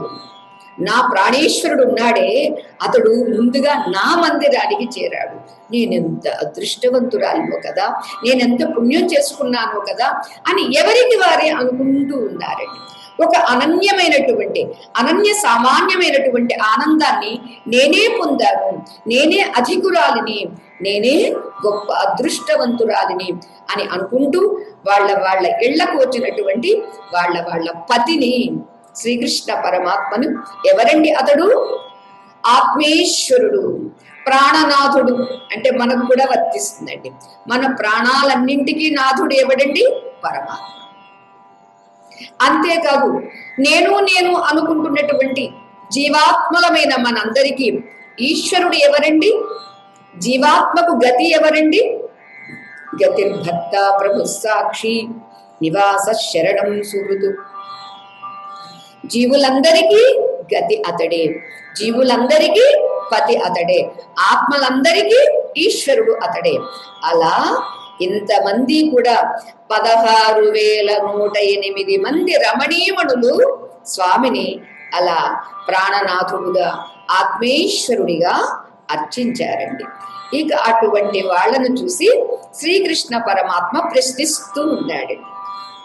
నా ప్రాణేశ్వరుడు ఉన్నాడే అతడు ముందుగా నా మందిరానికి చేరాడు. నేనెంత అదృష్టవంతురాలినో కదా, నేనెంత పుణ్యం చేసుకున్నానో కదా అని ఎవరికి వారే అనుకుంటూ ఉన్నారండి. ఒక అనన్య సామాన్యమైనటువంటి ఆనందాన్ని నేనే పొందాను, నేనే అధికురాలిని, నేనే గొప్ప అదృష్టవంతురాలిని అని అనుకుంటూ వాళ్ళ ఇళ్లకు వచ్చినటువంటి వాళ్ళ పతిని, శ్రీకృష్ణ పరమాత్మను, ఎవరండి అతడు? ఆత్మేశ్వరుడు, ప్రాణనాథుడు అంటే మనకు కూడా వర్తిస్తుందండి. మన ప్రాణాలన్నింటికీ నాథుడు ఎవడండి? పరమాత్మ. అంతేకాదు, నేను అనుకుంటున్నటువంటి జీవాత్మలమైన మనందరికీ ఈశ్వరుడు ఎవరండి? జీవాత్మకు గతి ఎవరండి? గతిర్భర్త ప్రభు సాక్షి నివాస శరణం సుహృదు. జీవులందరికీ గతి అతడే, జీవులందరికీ పతి అతడే, ఆత్మలందరికీ ఈశ్వరుడు అతడే. అలా ఇంతమంది కూడా 16,108 మంది రమణీమణులు స్వామిని అలా ప్రాణనాథుడుగా, ఆత్మేశ్వరుడిగా అర్చించారండి. ఇక అటువంటి వాళ్ళను చూసి శ్రీకృష్ణ పరమాత్మ ప్రశ్నిస్తూ ఉన్నాడు.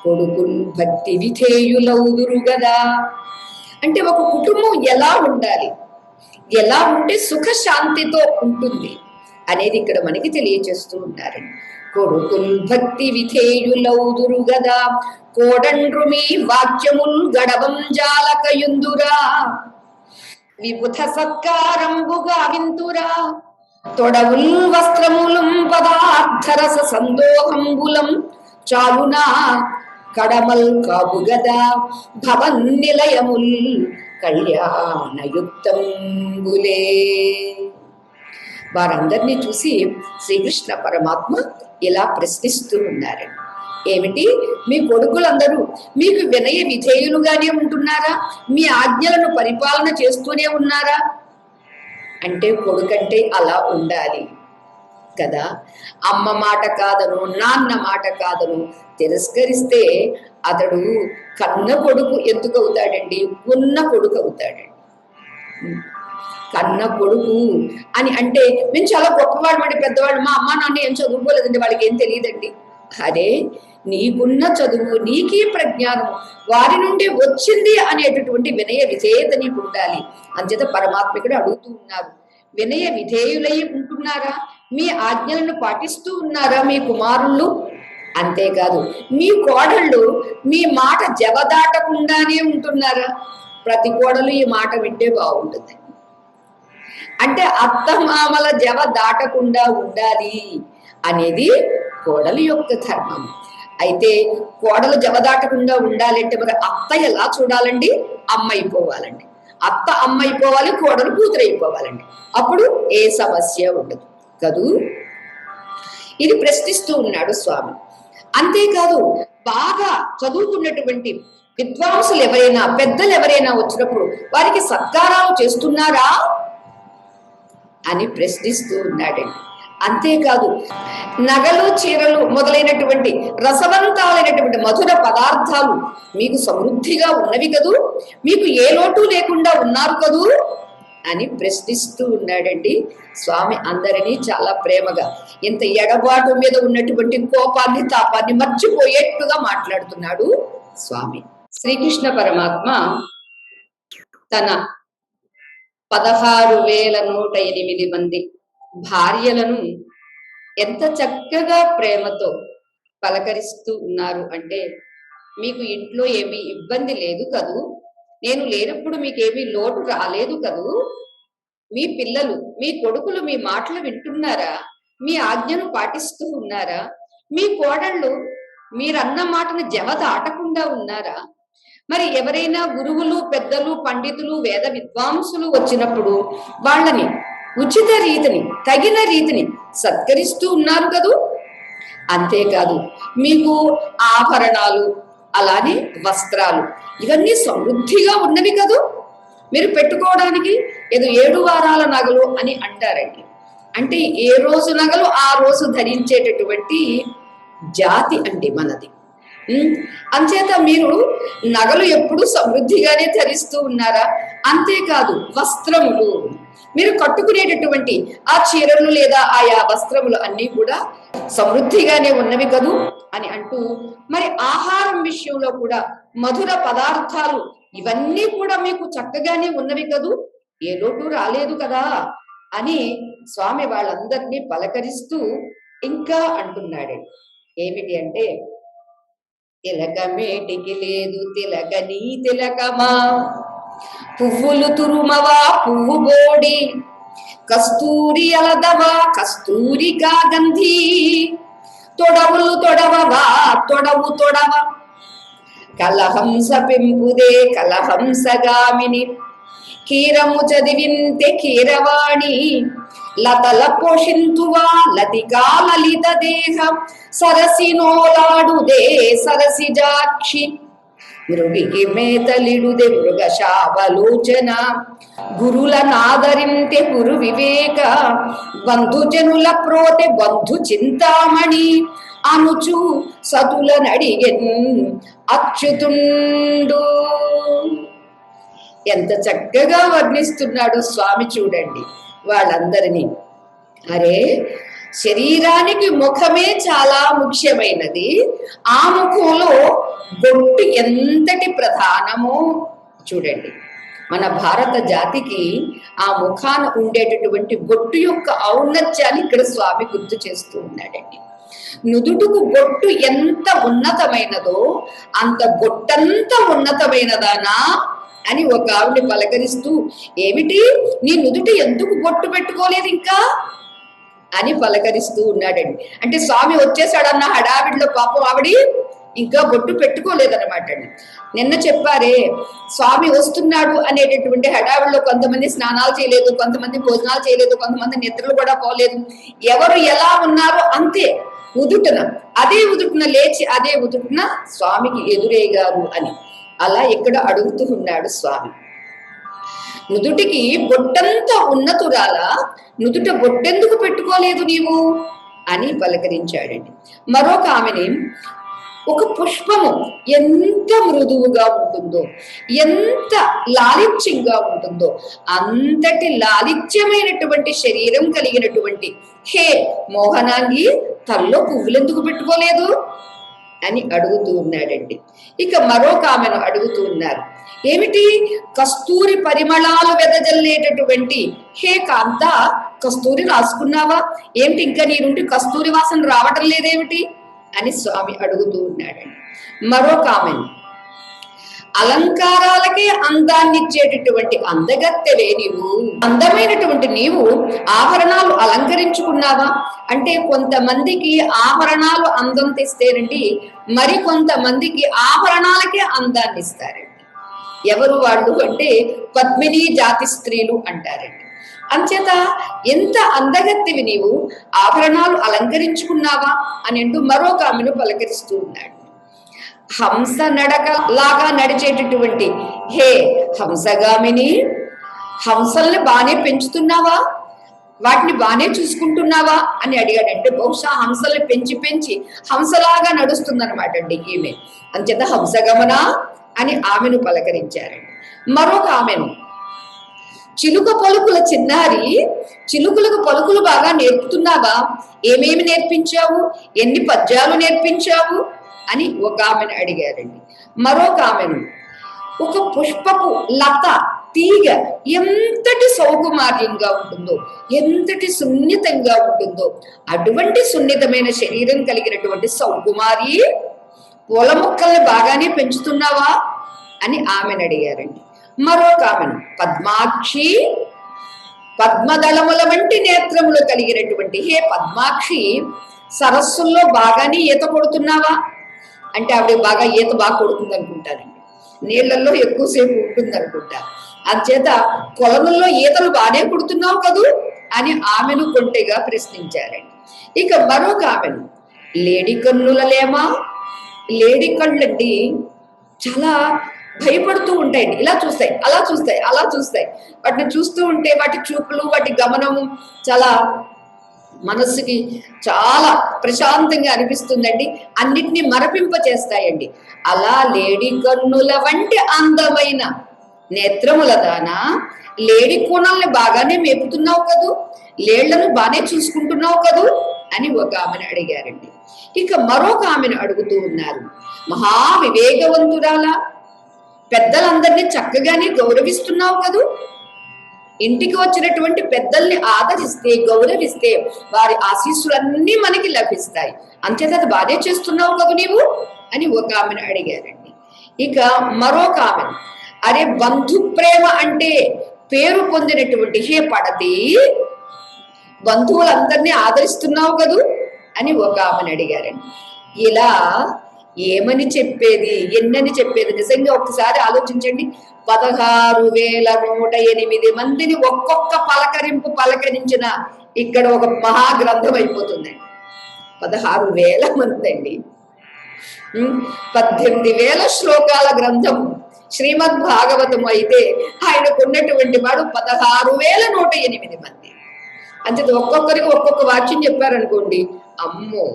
కొడుకులు భక్తి విధేయులౌదురు గదా. అంటే ఒక కుటుంబం ఎలా ఉండాలి, ఎలా ఉంటే సుఖశాంతితో ఉంటుంది అనేది ఇక్కడ మనకి తెలియచేస్తూ ఉన్నారండి. కొడుకుల్ భక్తి విధేయులౌదురు గదా, కోడండ్రు మీ వాక్యముల్ గడవం జాలకయుందురా, విబుధ సత్కారంబుగా వింతురా, తొడవుల్ వస్త్రములం పదార్థరస సందోహంబులం చాలునా, కడమల్ కాబుగదా భవన్ నిలయముల్ కళ్యాణయుక్తంబులే. వారందరినీ చూసి శ్రీకృష్ణ పరమాత్మ ఇలా ప్రశ్నిస్తూ ఉన్నారు. ఏమిటి, మీ కొడుకులందరూ మీకు వినయ విధేయులుగానే ఉంటున్నారా? మీ ఆజ్ఞలను పరిపాలన చేస్తూనే ఉన్నారా? అంటే కొడుకంటే అలా ఉండాలి కదా. అమ్మ మాట కాదను, నాన్న మాట కాదను తిరస్కరిస్తే అతడు కన్న కొడుకు ఎందుకు అవుతాడండి? ఉన్న కొడుకు అవుతాడండి. కన్న కొడుకు అని అంటే మేము చాలా గొప్పవాడు అంటే పెద్దవాడు, మా అమ్మ నాన్న ఏం చదువుకోలేదండి, వాళ్ళకి ఏం తెలియదండి. అదే నీకున్న చదువు, నీకీ ప్రజ్ఞానం వారి నుండి వచ్చింది అనేటటువంటి వినయ విధేయత నీకు ఉండాలి. అంచేత పరమాత్మ ఇక్కడ అడుగుతూ ఉన్నారు, వినయ విధేయులై ఉంటున్నారా? మీ ఆజ్ఞలను పాటిస్తూ ఉన్నారా మీ కుమారుళ్ళు? అంతేకాదు మీ కోడళ్ళు మీ మాట జవదాటకుండానే ఉంటున్నారా? ప్రతి కోడలు ఈ మాట వింటే బాగుంటుంది. అంటే అత్త మామల జవ దాటకుండా ఉండాలి అనేది కోడలి యొక్క ధర్మం. అయితే కోడలు జవ దాటకుండా ఉండాలంటే మరి అత్త ఎలా చూడాలండి? అమ్మ అయిపోవాలండి. అత్త అమ్మ అయిపోవాలి, కోడలు కూతురు అయిపోవాలండి. అప్పుడు ఏ సమస్య ఉండదు కదూ. ఇది ప్రశ్నిస్తూ ఉన్నాడు స్వామి. అంతేకాదు బాగా చదువుకున్నటువంటి విద్వాంసులు ఎవరైనా, పెద్దలు ఎవరైనా వచ్చినప్పుడు వారికి సత్కారాలు చేస్తున్నారా అని ప్రశ్నిస్తూ ఉన్నాడండి. అంతేకాదు నగలు, చీరలు మొదలైనటువంటి రసవంతాలైనటువంటి మధుర పదార్థాలు మీకు సమృద్ధిగా ఉన్నవి కదూ, మీకు ఏ లోటు లేకుండా ఉన్నారు కదూ అని ప్రశ్నిస్తూ ఉన్నాడండి స్వామి. అందరినీ చాలా ప్రేమగా, ఇంత ఎడబాటు మీద ఉన్నటువంటి కోపాన్ని, తాపాన్ని మర్చిపోయేట్టుగా మాట్లాడుతున్నాడు స్వామి. శ్రీకృష్ణ పరమాత్మ తన 16,108 మంది భార్యలను ఎంత చక్కగా ప్రేమతో పలకరిస్తూ ఉన్నారు అంటే, మీకు ఇంట్లో ఏమీ ఇబ్బంది లేదు కదూ, నేను లేనప్పుడు మీకేమీ లోటు రాలేదు కదూ, మీ పిల్లలు, మీ కొడుకులు మీ మాటలు వింటున్నారా? మీ ఆజ్ఞను పాటిస్తూ ఉన్నారా? మీ కోడళ్ళు మీరన్న మాటను జవ దాటకుండా ఉన్నారా? మరి ఎవరైనా గురువులు, పెద్దలు, పండితులు, వేద విద్వాంసులు వచ్చినప్పుడు వాళ్ళని ఉచిత రీతిని, తగిన రీతిని సత్కరిస్తూ ఉన్నారు కదూ. అంతేకాదు మీకు ఆభరణాలు, అలానే వస్త్రాలు ఇవన్నీ సమృద్ధిగా ఉన్నవి కదూ. మీరు పెట్టుకోవడానికి ఏదో 7 వారాల నగలు అని అంటారండి. అంటే ఏ రోజు నగలు ఆ రోజు ధరించేటటువంటి జాతి అండి మనది. అంచేత మీరు నగలు ఎప్పుడు సమృద్ధిగానే ధరిస్తూ ఉన్నారా? అంతేకాదు వస్త్రములు, మీరు కట్టుకునేటటువంటి ఆ చీరలు లేదా ఆయా వస్త్రములు అన్నీ కూడా సమృద్ధిగానే ఉన్నవి కదూ అని అంటూ, మరి ఆహారం విషయంలో కూడా మధుర పదార్థాలు ఇవన్నీ కూడా మీకు చక్కగానే ఉన్నవి కదూ, ఏ లోటు రాలేదు కదా అని స్వామి వాళ్ళందరినీ పలకరిస్తూ ఇంకా అంటున్నాడు. ఏమిటి అంటే, తిలకమేటికి లేదు తిలకనీ తిలకమా, పువ్వులు తురుమవా పువ్వు బోడి, కస్తూరి అలదవా కస్తూరిగా గంధి, తొడవులు తొడవవా తొడవు తొడవ, కలహంస పెంపుదే కలహంసగామిని, కీరము చదివింతే కీరవాణి, లతల పోషింతువా లతికా లలిత దేహ, సరసి నోలాడుదే సరసిజాక్షి, మృగికి మేతలిడుదే మృగశావలోచన, గురుల నాదరింతే గురు వివేక, బంధుజనుల ప్రోతే బంధు చింతామణి, అనుచు సతుల నడిగెన్ అచ్యుతుండు. ఎంత చక్కగా వర్ణిస్తున్నాడు స్వామి చూడండి వాళ్ళందరినీ. అరే, శరీరానికి ముఖమే చాలా ముఖ్యమైనది. ఆ ముఖంలో బొట్టు ఎంతటి ప్రధానమో చూడండి. మన భారత జాతికి ఆ ముఖాన ఉండేటటువంటి బొట్టు యొక్క ఔన్నత్యాన్ని ఇక్కడ స్వామి గుర్తు చేస్తూ ఉన్నాడండి. నుదుటుకు బొట్టు ఎంత ఉన్నతమైనదో అంత బొట్టంత ఉన్నతమైనదానా అని ఒక ఆవిడ పలకరిస్తూ, ఏమిటి నీ నుదుటి ఎందుకు బొట్టు పెట్టుకోలేదు ఇంకా అని పలకరిస్తూ ఉన్నాడండి. అంటే స్వామి వచ్చేసాడన్న హడావిడిలో పాపం ఆవిడ ఇంకా బొట్టు పెట్టుకోలేదన్నమాట అండి. నిన్న చెప్పారే, స్వామి వస్తున్నాడు అనేటటువంటి హడావిడిలో కొంతమంది స్నానాలు చేయలేదు, కొంతమంది భోజనాలు చేయలేదు, కొంతమంది నిద్రలు కూడా పోలేదు. ఎవరు ఎలా ఉన్నారో అంతే ఉదుటున, అదే ఉదుటున లేచి అదే ఉదుటున స్వామికి ఎదురేగారు అని అలా ఇక్కడ అడుగుతూ ఉన్నాడు స్వామి. నుదుటికి బొట్టంత ఉన్నతురాల, నుదుట బొట్టెందుకు పెట్టుకోలేదు నీవు అని పలకరించాడండి. మరొక ఆమెని, ఒక పుష్పము ఎంత మృదువుగా ఉంటుందో, ఎంత లాలిత్యంగా ఉంటుందో, అంతటి లాలిత్యమైనటువంటి శరీరం కలిగినటువంటి హే మోహనాంగి, తల్లో పువ్వులు ఎందుకు పెట్టుకోలేదు అని అడుగుతూ ఉన్నాడండి. ఇక మరొక ఆమెను అడుగుతూ ఉన్నారు, ఏమిటి కస్తూరి పరిమళాలు వెదజల్లేటటువంటి హే కాంత, కస్తూరి రాసుకున్నావా ఏమిటి, ఇంకా నీ నుండి కస్తూరి వాసన రావటం లేదేమిటి అని స్వామి అడుగుతూ ఉన్నాడండి. మరొక ఆమెను, అలంకారాలకే అందాన్ని ఇచ్చేటటువంటి అందగత్తెవే నీవు, అందమైనటువంటి నీవు ఆభరణాలు అలంకరించుకున్నావా అంటే, కొంతమందికి ఆభరణాలు అందం తెస్తేనండి, మరి కొంతమందికి ఆభరణాలకే అందాన్ని ఇస్తారండి. ఎవరు వాళ్ళు అంటే పద్మిని జాతి స్త్రీలు అంటారండి. అంచేత ఎంత అందగత్తివి నీవు, ఆభరణాలు అలంకరించుకున్నావా అని అంటూ మరొక ఆమెను పలకరిస్తూ ఉన్నాడు. హంస నడక లాగా నడిచేటటువంటి హే హంసగామిని, హంసల్ని బానే పెంచుతున్నావా, వాటిని బానే చూసుకుంటున్నావా అని అడిగాడంటే, బహుశా హంసల్ని పెంచి పెంచి హంసలాగా నడుస్తుందన్నమాట అండి ఈమె. అంచేత హంసగమన అని ఆమెను పలకరించారండి. మరొక ఆమెను, చిలుక పలుకుల చిన్నారి, చిలుకలకు పలుకులు బాగా నేర్పుతున్నావా, ఏమేమి నేర్పించావు, ఎన్ని పద్యాలు నేర్పించావు అని ఒక ఆమెను అడిగారండి. మరొక ఆమెను, ఒక పుష్పపు లత తీగ ఎంతటి సౌకుమార్యంగా ఉంటుందో, ఎంతటి సున్నితంగా ఉంటుందో, అటువంటి సున్నితమైన శరీరం కలిగినటువంటి సౌకుమారి, పూల మొక్కల్ని బాగానే పెంచుతున్నావా అని ఆమెను అడిగారండి. మరొక ఆమెను, పద్మాక్షి, పద్మదళముల వంటి నేత్రములు కలిగినటువంటి హే పద్మాక్షి, సరస్సుల్లో బాగానే ఈత కొడుతున్నావా అంటే, ఆవిడ బాగా ఈత బాగా కొడుతుంది అనుకుంటారండి, నీళ్లలో ఎక్కువసేపు ఉంటుంది అనుకుంటా. అంచేత కొలనుల్లో ఈతలు బాగానే కొడుతున్నావు కదూ అని ఆమెను కొంటెగా ప్రశ్నించారండి. ఇక మరొక ఆమెను, లేడి కన్నులలేమా, లేడి కళ్ళండి చాలా భయపడుతూ ఉంటాయండి, ఇలా చూస్తాయి అలా చూస్తాయి అలా చూస్తాయి, వాటిని చూస్తూ ఉంటే వాటి చూపులు వాటి గమనము చాలా మనస్సుకి చాలా ప్రశాంతంగా అనిపిస్తుందండి, అన్నిటినీ మరపింప చేస్తాయండి. అలా లేడి కన్నుల వంటి అందమైన నేత్రముల దానా, లేడి కోణల్ని బాగానే మేపుతున్నావు కదూ, లేళ్లను బాగానే చూసుకుంటున్నావు కదూ అని ఒక ఆమెను అడిగారండి. ఇక మరొక ఆమెను అడుగుతూ ఉన్నారు, మహా వివేకవంతురాలా, పెద్దలందరినీ చక్కగానే గౌరవిస్తున్నావు కదూ, ఇంటికి వచ్చినటువంటి పెద్దల్ని ఆదరిస్తే గౌరవిస్తే వారి ఆశీస్సులన్నీ మనకి లభిస్తాయి, అంచేత అది బాధే చేస్తున్నావు కదూ నీవు అని ఒక ఆమెను అడిగారండి. ఇక మరొక ఆమెను, అరే బంధు ప్రేమ అంటే పేరు పొందినటువంటి హే పడతి, బంధువులందరినీ ఆదరిస్తున్నావు కదూ అని ఒక ఆమెను అడిగారండి. ఇలా ఏమని చెప్పేది, ఎన్నని చెప్పేది, నిజంగా ఒక్కసారి ఆలోచించండి. 16,108 మందిని ఒక్కొక్క పలకరింపు పలకరించిన ఇక్కడ ఒక మహాగ్రంథం అయిపోతుందండి. 16,000 మంది అండి, 18,000 శ్లోకాల గ్రంథం శ్రీమద్ భాగవతము అయితే ఆయనకున్నటువంటి వాడు 16,108 మంది. అంతే ఒక్కొక్కరికి ఒక్కొక్క వాక్యం చెప్పారనుకోండి, అమ్మో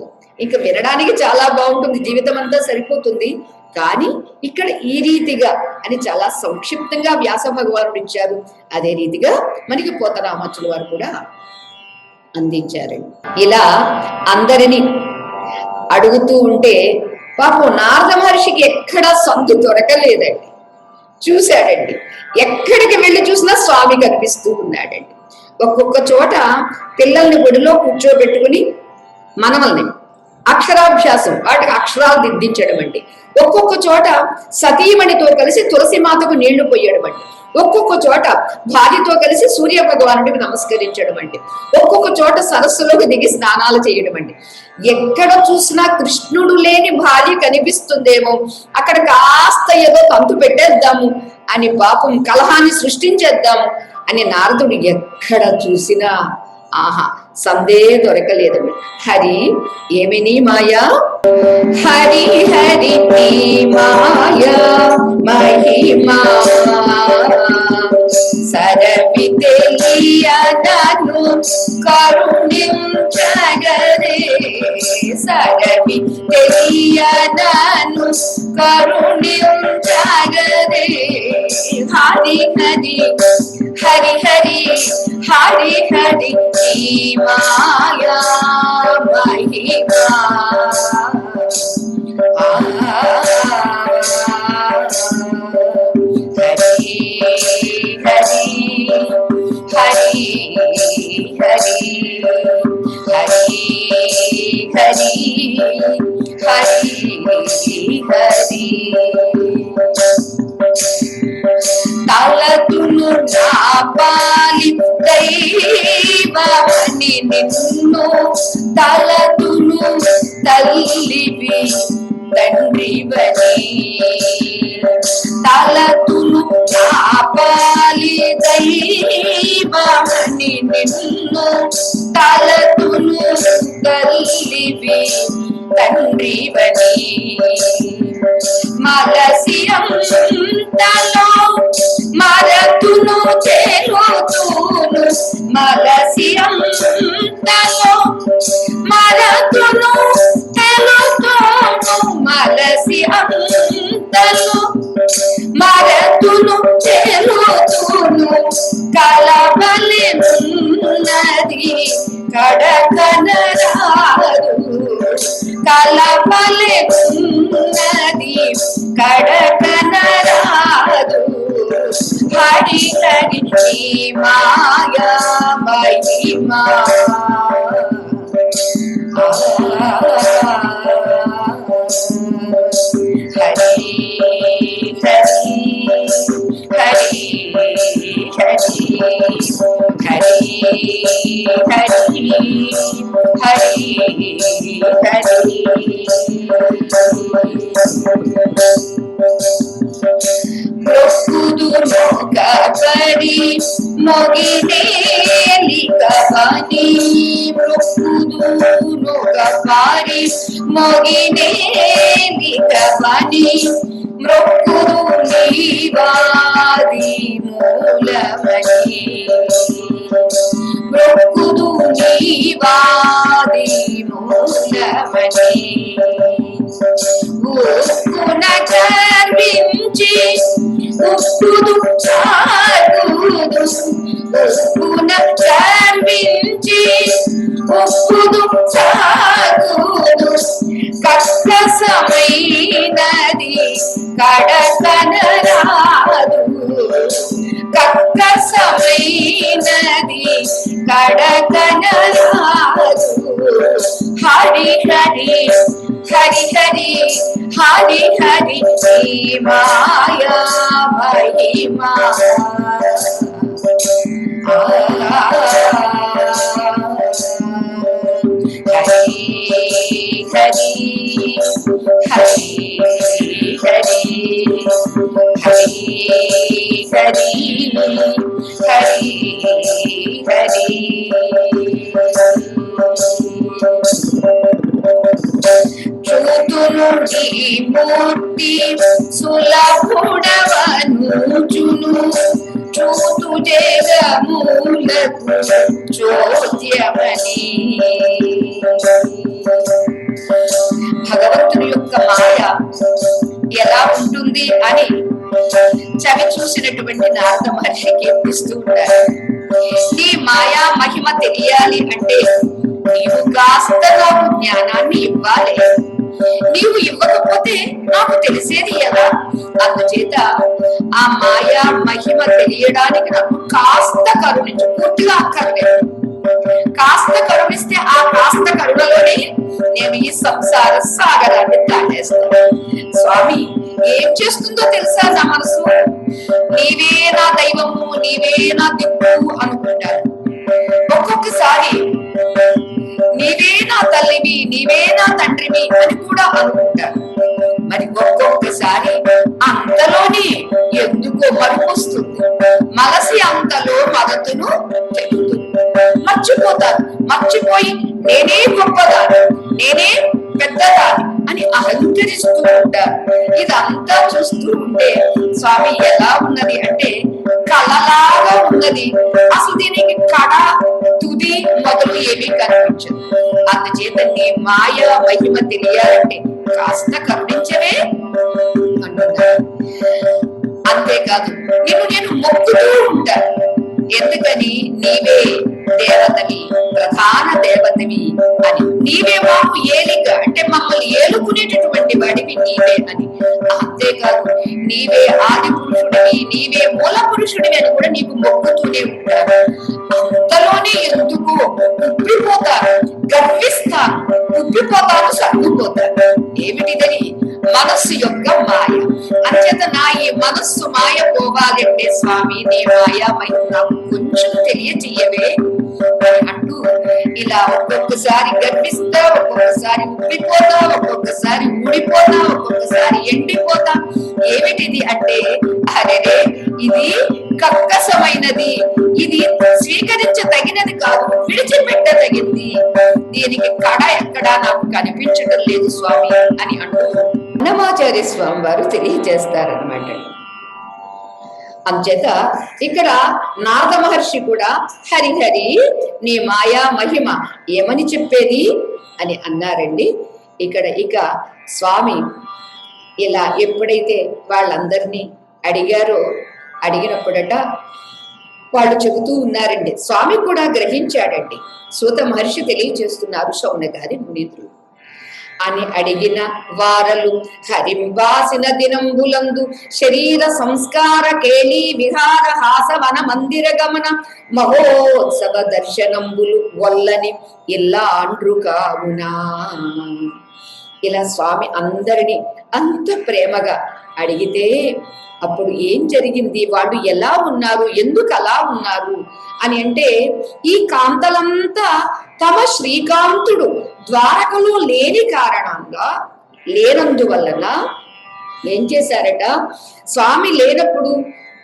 ఇంకా వినడానికి చాలా బాగుంటుంది, జీవితం అంతా సరిపోతుంది. కానీ ఇక్కడ ఈ రీతిగా అని చాలా సంక్షిప్తంగా వ్యాస భగవానుడు ఇచ్చారు. అదే రీతిగా మనకి పోతరామాచుల వారు కూడా అందించారండి. ఇలా అందరినీ అడుగుతూ ఉంటే పాపం నారద మహర్షికి ఎక్కడా సందు దొరకలేదండి. చూశాడండి, ఎక్కడికి వెళ్ళి చూసినా స్వామి కనిపిస్తూ ఉన్నాడండి. ఒక్కొక్క చోట పిల్లల్ని ఒడిలో కూర్చోబెట్టుకుని మనవల్ని అక్షరాభ్యాసం, వాటికి అక్షరాలు దిద్దించడం అండి. ఒక్కొక్క చోట సతీమణితో కలిసి తులసి మాతకు నీళ్లు పోయడం అండి. ఒక్కొక్క చోట భార్యతో కలిసి సూర్య భగవానుడికి నమస్కరించడం అండి. ఒక్కొక్క చోట సరస్సులోకి దిగి స్నానాలు చేయడం అండి. ఎక్కడ చూసినా కృష్ణుడు లేని భార్య కనిపిస్తుందేమో, అక్కడ కాస్త ఏదో తంతు పెట్టేద్దాము అని పాపం కలహాన్ని సృష్టించేద్దాము అని నారదుడు ఎక్కడ చూసినా ఆహా సందే దొరకలేదండి. హరి ఏమి నీ మాయా, హరి హరి నీ మాయా మహిమా సరవి తెలియనను కరుణించగరే, సరవి తెలియనను కరుణించగరే. హరి హరి హరి హరి హరి హరి నీ మాయా మహిమా హరి హరి హరి హరి హరి హరి హరి హరి. తలతును నాపాలి దైవమని నిన్ను, తలతును తల్లివి తండ్రివని, తలతును నాపాలి దైవమని నిన్ను, తలతును తల్లివి తండ్రివని. మలసియంతలో మరతును చేరుతును, మలసియంతలో మరతును తెలుతును, మలసియంతలో మరతును చేరుతును. కలవలి ఉన్నది కడకనరాదు, కలవలి ఉన్నది కడకనరాదు. హరి హరి నీ మాయా మహిమా హరి హరి హరి హరి హరి హరి హరి హరి. మొక్కుదు మొగపరి మొగినేలికవని, మొక్కుదు మొగపరి మొగినేలికవని, మొక్కుదు నీవాది మూలమని, మొక్కుదు నీవాది మూలమని. ఉక్కున గర్వించి ఉక్కుదు చాగుదు, ఉక్కున గర్వించి ఉక్కుదు చాగుదు. కక్కసమైనది కడకనరాదు, కక్కసమైనది కడకనరాదు. హరి హరి హరి హరి హరి హరి నీ మాయా మహిమా హరి హరి హరి హరి హరి హరి హరి హరి. చూతును నీ మూర్తి సులభుడవనుచును, చూతు జగములకు చోద్యమని. భగవంతుని యొక్క మాయ ఎలా ఉంటుంది అని చవి చూసినటువంటి నారద మహర్షి కీర్తిస్తూ ఉంటారు. నీ మాయా మహిమ తెలియాలి అంటే నీవు కాస్త నాకు జ్ఞానాన్ని ఇవ్వాలి. నీవు ఇవ్వకపోతే నాకు తెలిసేది ఎలా? అందుచేత ఆ మాయా మహిమ తెలియడానికి నాకు కాస్త కరుణించు. పూర్తిగా అక్కర్లేదు, కాస్త కరుణిస్తే ఆ కాస్త కరుణలోనే నేను ఈ సంసార సాగరాన్ని దాటేస్తాను. స్వామి ఏం చేస్తుందో తెలుసా నా మనసు? నీవే నా దైవము, నీవే నా దిక్కు అనుకుంటాను. ఒక్కొక్కసారి నీవే నా తల్లివి, నీవే నా తండ్రివి అని కూడా అనుకుంటాను. మరి ఒక్కొక్కసారి అంతలోనే ఎందుకో మరుపొస్తుంది, మనసి అంతలో మగతును తెలుగుతుంది. మర్చిపోతాను, మర్చిపోయి నేనే గొప్పదాన్ని, నేనే పెద్దదాన్ని అని అహంకరిస్తూ ఉంటారు. ఇదంతా చూస్తూ ఉంటే స్వామి ఎలా ఉన్నది అంటే కళలాగా ఉన్నది. అసలు దీనికి కళ తుది మొదలు ఏమీ కనిపించదు. అందుచేత నీ మాయ మహిమ తెలియాలంటే కాస్త కరుణించవే అంటున్నారు. అంతేకాదు నిన్ను నేను మొక్కుతూ ఉంటాను. ఎందుకని? నీవే దేవతవి, ప్రధాన దేవతవి అని. నీవే మాకు ఏలిక అంటే మమ్మల్ని ఏలుకునేటటువంటి వాడివి నీవే అని. అంతేకాదు నీవే ఆది పురుషుడివి, నీవే మూల పురుషుడివి అని కూడా నీకు మొక్కుతూనే ఉంటారు. అంతలోనే ఎందుకు ఉబ్బిపోతారు, గర్విస్తాను, ఉబ్బిపోతాను, సర్దుపోతాను. ఏమిటిదని? మనస్సు యొక్క మాయ. అంచేత నా ఈ మనస్సు మాయ పోవాలంటే స్వామి నీ మాయా మహిమ నాకు కొంచెం తెలియచేయవే అంటూ ఇలా ఒక్కొక్కసారి గర్విస్తా, ఒక్కొక్కసారి ఉబ్బిపోతా, ఒక్కొక్కసారి ఊడిపోతా, ఒక్కొక్కసారి ఎండిపోతా. ఏమిటిది అంటే అరెరే ఇది కక్కసమైనది, ఇది స్వీకరించదగినది కాదు, విడిచిపెట్టదగింది, దీనికి కడ ఎక్కడా నాకు కనిపించడం లేదు స్వామి అని అంటూ అన్నమాచార్య స్వామి వారు తెలియజేస్తారనమాట. అంచేత ఇక్కడ నారద మహర్షి కూడా హరిహరి నీ మాయా మహిమ ఏమని చెప్పేది అని అన్నారండి. ఇక్కడ ఇక స్వామి ఇలా ఎప్పుడైతే వాళ్ళందరినీ అడిగారో అడిగినప్పుడట వాళ్ళు చెబుతూ ఉన్నారండి. స్వామి కూడా గ్రహించాడండి. సూత మహర్షి తెలియచేస్తున్నారు శౌనకాది మునీతులు అని అడిగిన వారలు హరింబాసిన దినంబులందు శరీర సంస్కార కేళీ విహార హాసవన మందిర గమన మహోత్సవ దర్శనంబులు వల్లని ఇలా అండ్రు కావునా. ఇలా స్వామి అందరినీ అంత ప్రేమగా అడిగితే అప్పుడు ఏం జరిగింది, వాళ్ళు ఎలా ఉన్నారు, ఎందుకు అలా ఉన్నారు అని అంటే ఈ కాంతలంతా తమ శ్రీకాంతుడు ద్వారకలో లేని కారణంగా లేనందువలన ఏం చేశారట, స్వామి లేనప్పుడు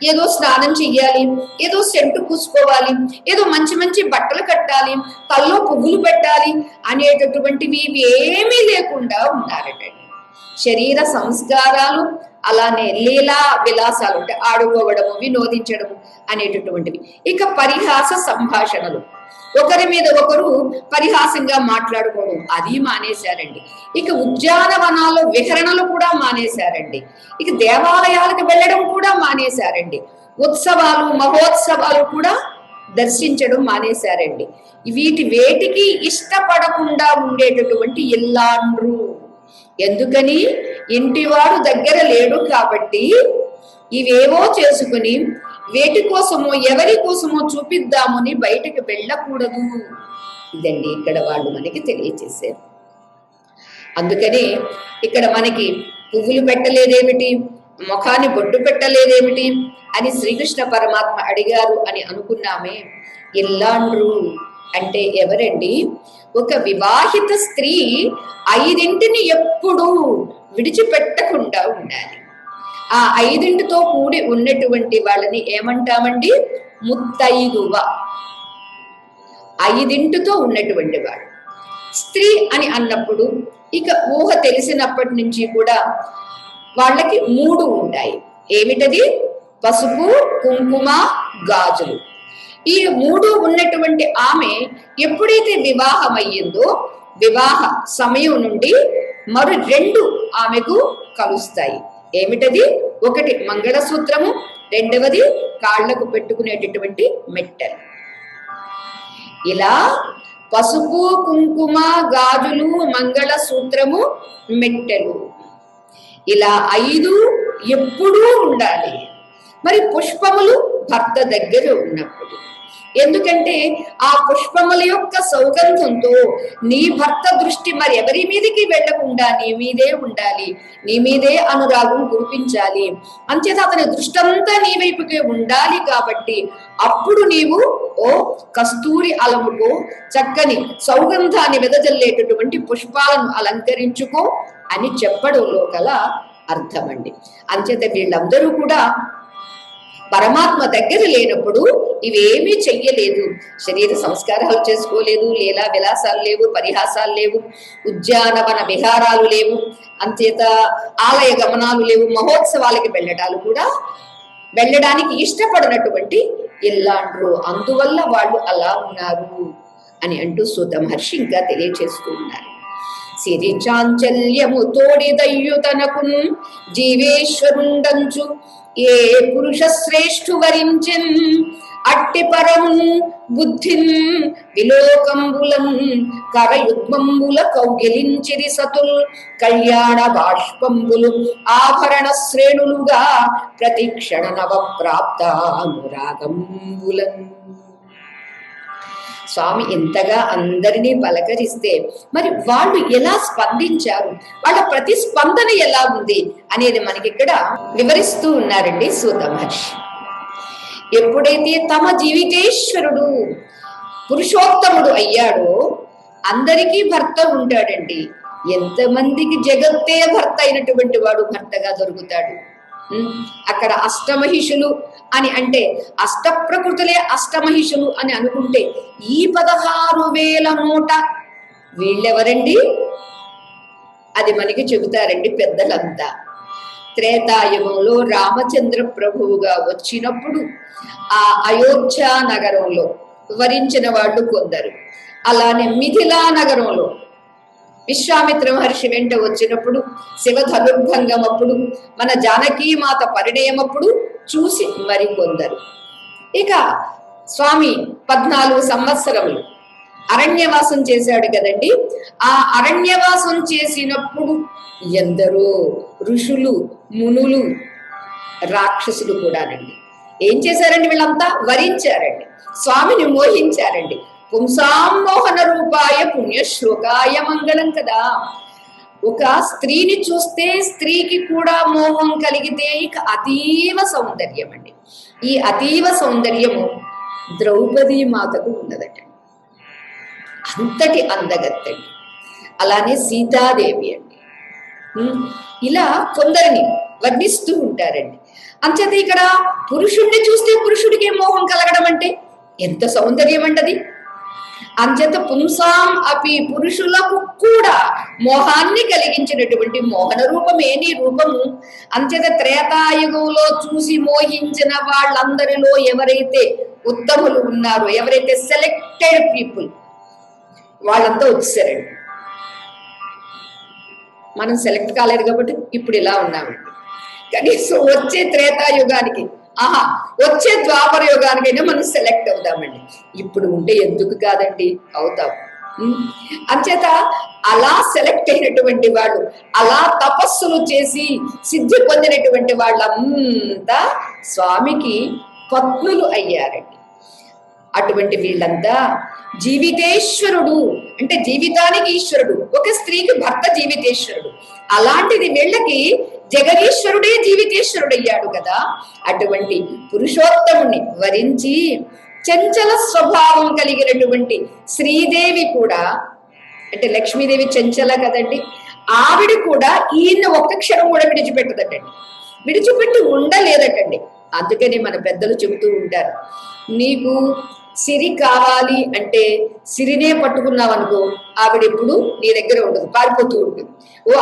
ఏదో స్నానం చెయ్యాలి, ఏదో సెంటు పూసుకోవాలి, ఏదో మంచి మంచి బట్టలు కట్టాలి, తల్లో పువ్వులు పెట్టాలి అనేటటువంటివి ఏమీ లేకుండా ఉన్నారట. శరీర సంస్కారాలు అలానే లీలా విలాసాలు అంటే ఆడుకోవడము, వినోదించడము అనేటటువంటివి. ఇక పరిహాస సంభాషణలు, ఒకరి మీద ఒకరు పరిహాసంగా మాట్లాడుకోవడం అది మానేశారండి. ఇక ఉద్యానవనాల్లో విహరణలు కూడా మానేశారండి. ఇక దేవాలయాలకు వెళ్ళడం కూడా మానేశారండి. ఉత్సవాలు మహోత్సవాలు కూడా దర్శించడం మానేశారండి. వేటికి ఇష్టపడకుండా ఉండేటటువంటి ఇల్లాండ్రు. ఎందుకని? ఇంటివాడు దగ్గర లేడు కాబట్టి ఇవేవో చేసుకుని వేటి కోసమో ఎవరి కోసమో చూపిద్దామని బయటకు వెళ్ళకూడదు. ఇదండి ఇక్కడ వాళ్ళు మనకి తెలియచేశారు. అందుకని ఇక్కడ మనకి పువ్వులు పెట్టలేదేమిటి, ముఖాన్ని బొట్టు పెట్టలేదేమిటి అని శ్రీకృష్ణ పరమాత్మ అడిగారు అని అనుకున్నామే. ఇల్లాండ్రు అంటే ఎవరండి? ఒక వివాహిత స్త్రీ 5 ఎప్పుడూ విడిచిపెట్టకుండా ఉండాలి. ఆ 5 కూడి ఉన్నటువంటి వాళ్ళని ఏమంటామండి? ముత్తైదువ. 5 ఉన్నటువంటి వాడు స్త్రీ అని అన్నప్పుడు ఇక ఊహ తెలిసినప్పటి నుంచి కూడా వాళ్ళకి 3 ఉంటాయి. ఏమిటది? పసుపు, కుంకుమ, గాజులు. ఈ 3 ఉన్నటువంటి ఆమె ఎప్పుడైతే వివాహం అయ్యిందో వివాహ సమయం నుండి మరో 2 ఆమెకు కలుస్తాయి. ఏమిటది? ఒకటి మంగళసూత్రము, రెండవది కాళ్లకు పెట్టుకునేటటువంటి మెట్టెలు. ఇలా పసుపు, కుంకుమ, గాజులు, మంగళ సూత్రము, మెట్టెలు, ఇలా 5 ఎప్పుడూ ఉండాలి. మరి పుష్పములు భర్త దగ్గర ఉన్నప్పుడు, ఎందుకంటే ఆ పుష్పముల యొక్క సౌగంధంతో నీ భర్త దృష్టి మరి ఎవరి మీదకి వెళ్లకుండా నీ మీదే ఉండాలి, నీ మీదే అనురాగం కురిపించాలి. అంచేత అతని దృష్టి అంతా నీ వైపుకే ఉండాలి. కాబట్టి అప్పుడు నీవు ఓ కస్తూరి అలముకో, చక్కని సౌగంధాన్ని వెదజల్లేటటువంటి పుష్పాలను అలంకరించుకో అని చెప్పడంలో గల అర్థమండి. అంచేత వీళ్ళందరూ కూడా పరమాత్మ దగ్గర లేనప్పుడు ఇవేమీ చెయ్యలేదు. శరీర సంస్కారాలు చేసుకోలేదు, లీలా విలాసాలు లేవు, పరిహాసాలు లేవు, ఉద్యానవన విహారాలు లేవు, అంచేత ఆలయ గమనాలు లేవు, మహోత్సవాలకి వెళ్ళడానికి ఇష్టపడినటువంటి ఇల్లాండ్రు. అందువల్ల వాళ్ళు అలా ఉన్నారు అని అంటూ సూత మహర్షి ఇంకా తెలియచేస్తూ ఉన్నారు. సిరి చాంచల్యము తోడిదయ్యు తనకున్ జీవేశ్వరుండంచు ఏ పురుష శ్రేష్ఠు వరించెన్ అట్టి పరమున్ బుద్ధిన్ విలోకంబులం కరయుగ్మంబుల కౌగిలించిరి సతుల్ కళ్యాణ బాష్పంబులు ఆభరణ శ్రేణులుగా ప్రతిక్షణ నవ ప్రాప్త అనురాగంబులన్. స్వామి ఇంతగా అందరినీ పలకరిస్తే మరి వాళ్ళు ఎలా స్పందించారు, వాళ్ళ ప్రతిస్పందన ఎలా ఉంది అనేది మనకి ఇక్కడ వివరిస్తూ ఉన్నారండి సూత మహర్షి. ఎప్పుడైతే తమ జీవితేశ్వరుడు పురుషోత్తముడు అయ్యాడో అందరికీ భర్త ఉంటాడండి. ఎంతమందికి జగత్తే భర్త అయినటువంటి వాడు భర్తగా దొరుకుతాడు. అక్కడ అష్టమహిషులు అని అంటే అష్టప్రకృతులే అష్టమహిషులు అని అనుకుంటే ఈ 16,000 నోట వీళ్ళెవరండి? అది మనకి చెబుతారండి పెద్దలంతా. త్రేతాయుగంలో రామచంద్ర ప్రభువుగా వచ్చినప్పుడు ఆ అయోధ్య నగరంలో వరించిన వాళ్ళు కొందరు, అలానే మిథిలా నగరంలో విశ్వామిత్ర మహర్షి వెంట వచ్చినప్పుడు, శివధనుర్భంగం అప్పుడు, మన జానకీమాత పరిణయమప్పుడు చూసి మరికొందరు. ఇక స్వామి 14 సంవత్సరములు అరణ్యవాసం చేశాడు కదండి. ఆ అరణ్యవాసం చేసినప్పుడు ఎందరో ఋషులు, మునులు, రాక్షసులు కూడానండి ఏం చేశారండి? వీళ్ళంతా వరించారండి, స్వామిని మోహించారండి. పుంసామోహన రూపాయ పుణ్యశ్లోకాయ మంగళం కదా. ఒక స్త్రీని చూస్తే స్త్రీకి కూడా మోహం కలిగితే ఇక అతీవ సౌందర్యం అండి. ఈ అతీవ సౌందర్యము ద్రౌపదీ మాతకు ఉన్నదట, అంతటి అందగత్తండి. అలానే సీతాదేవి అండి. ఇలా కొందరిని వర్ణిస్తూ ఉంటారండి. అంచేత ఇక్కడ పురుషుణ్ణి చూస్తే పురుషుడికి మోహం కలగడం అంటే ఎంత సౌందర్యం అంటది. అంచేత పుంసాం అపి పురుషులకు కూడా మోహాన్ని కలిగించినటువంటి మోహన రూపమే నీ రూపము. అంచేత త్రేతాయుగంలో చూసి మోహించిన వాళ్ళందరిలో ఎవరైతే ఉత్తములు ఉన్నారో, ఎవరైతే సెలెక్టెడ్ పీపుల్, వాళ్ళంతా వచ్చేసారండి. మనం సెలెక్ట్ కాలేదు కాబట్టి ఇప్పుడు ఇలా ఉన్నామండి. కనీసం వచ్చే త్రేతాయుగానికి, వచ్చే ద్వాపర యుగానికైనా మనం సెలెక్ట్ అవుదామండి. ఇప్పుడు ఉంటే ఎందుకు కాదండి, అవుతాం. అంచేత అలా సెలెక్ట్ అయినటువంటి వాళ్ళు, అలా తపస్సులు చేసి సిద్ధి పొందినటువంటి వాళ్ళంతా స్వామికి పత్నులు అయ్యారండి. అటువంటి వీళ్ళంతా జీవితేశ్వరుడు అంటే జీవితానికి ఈశ్వరుడు, ఒక స్త్రీకి భర్త జీవితేశ్వరుడు. అలాంటిది వీళ్ళకి జగదీశ్వరుడే జీవితేశ్వరుడు అయ్యాడు కదా. అటువంటి పురుషోత్తముని వరించి చంచల స్వభావం కలిగినటువంటి శ్రీదేవి కూడా, అంటే లక్ష్మీదేవి చంచల కదండి, ఆవిడ కూడా ఈయన ఒక్క క్షణం కూడా విడిచిపెట్టదటండి, విడిచిపెట్టి ఉండలేదటండి. అందుకని మన పెద్దలు చెబుతూ ఉంటారు, నీకు సిరి కావాలి అంటే సిరినే పట్టుకున్నావు అనుకో, ఆవిడెప్పుడు నీ దగ్గర ఉండదు, పారిపోతూ ఉంటుంది.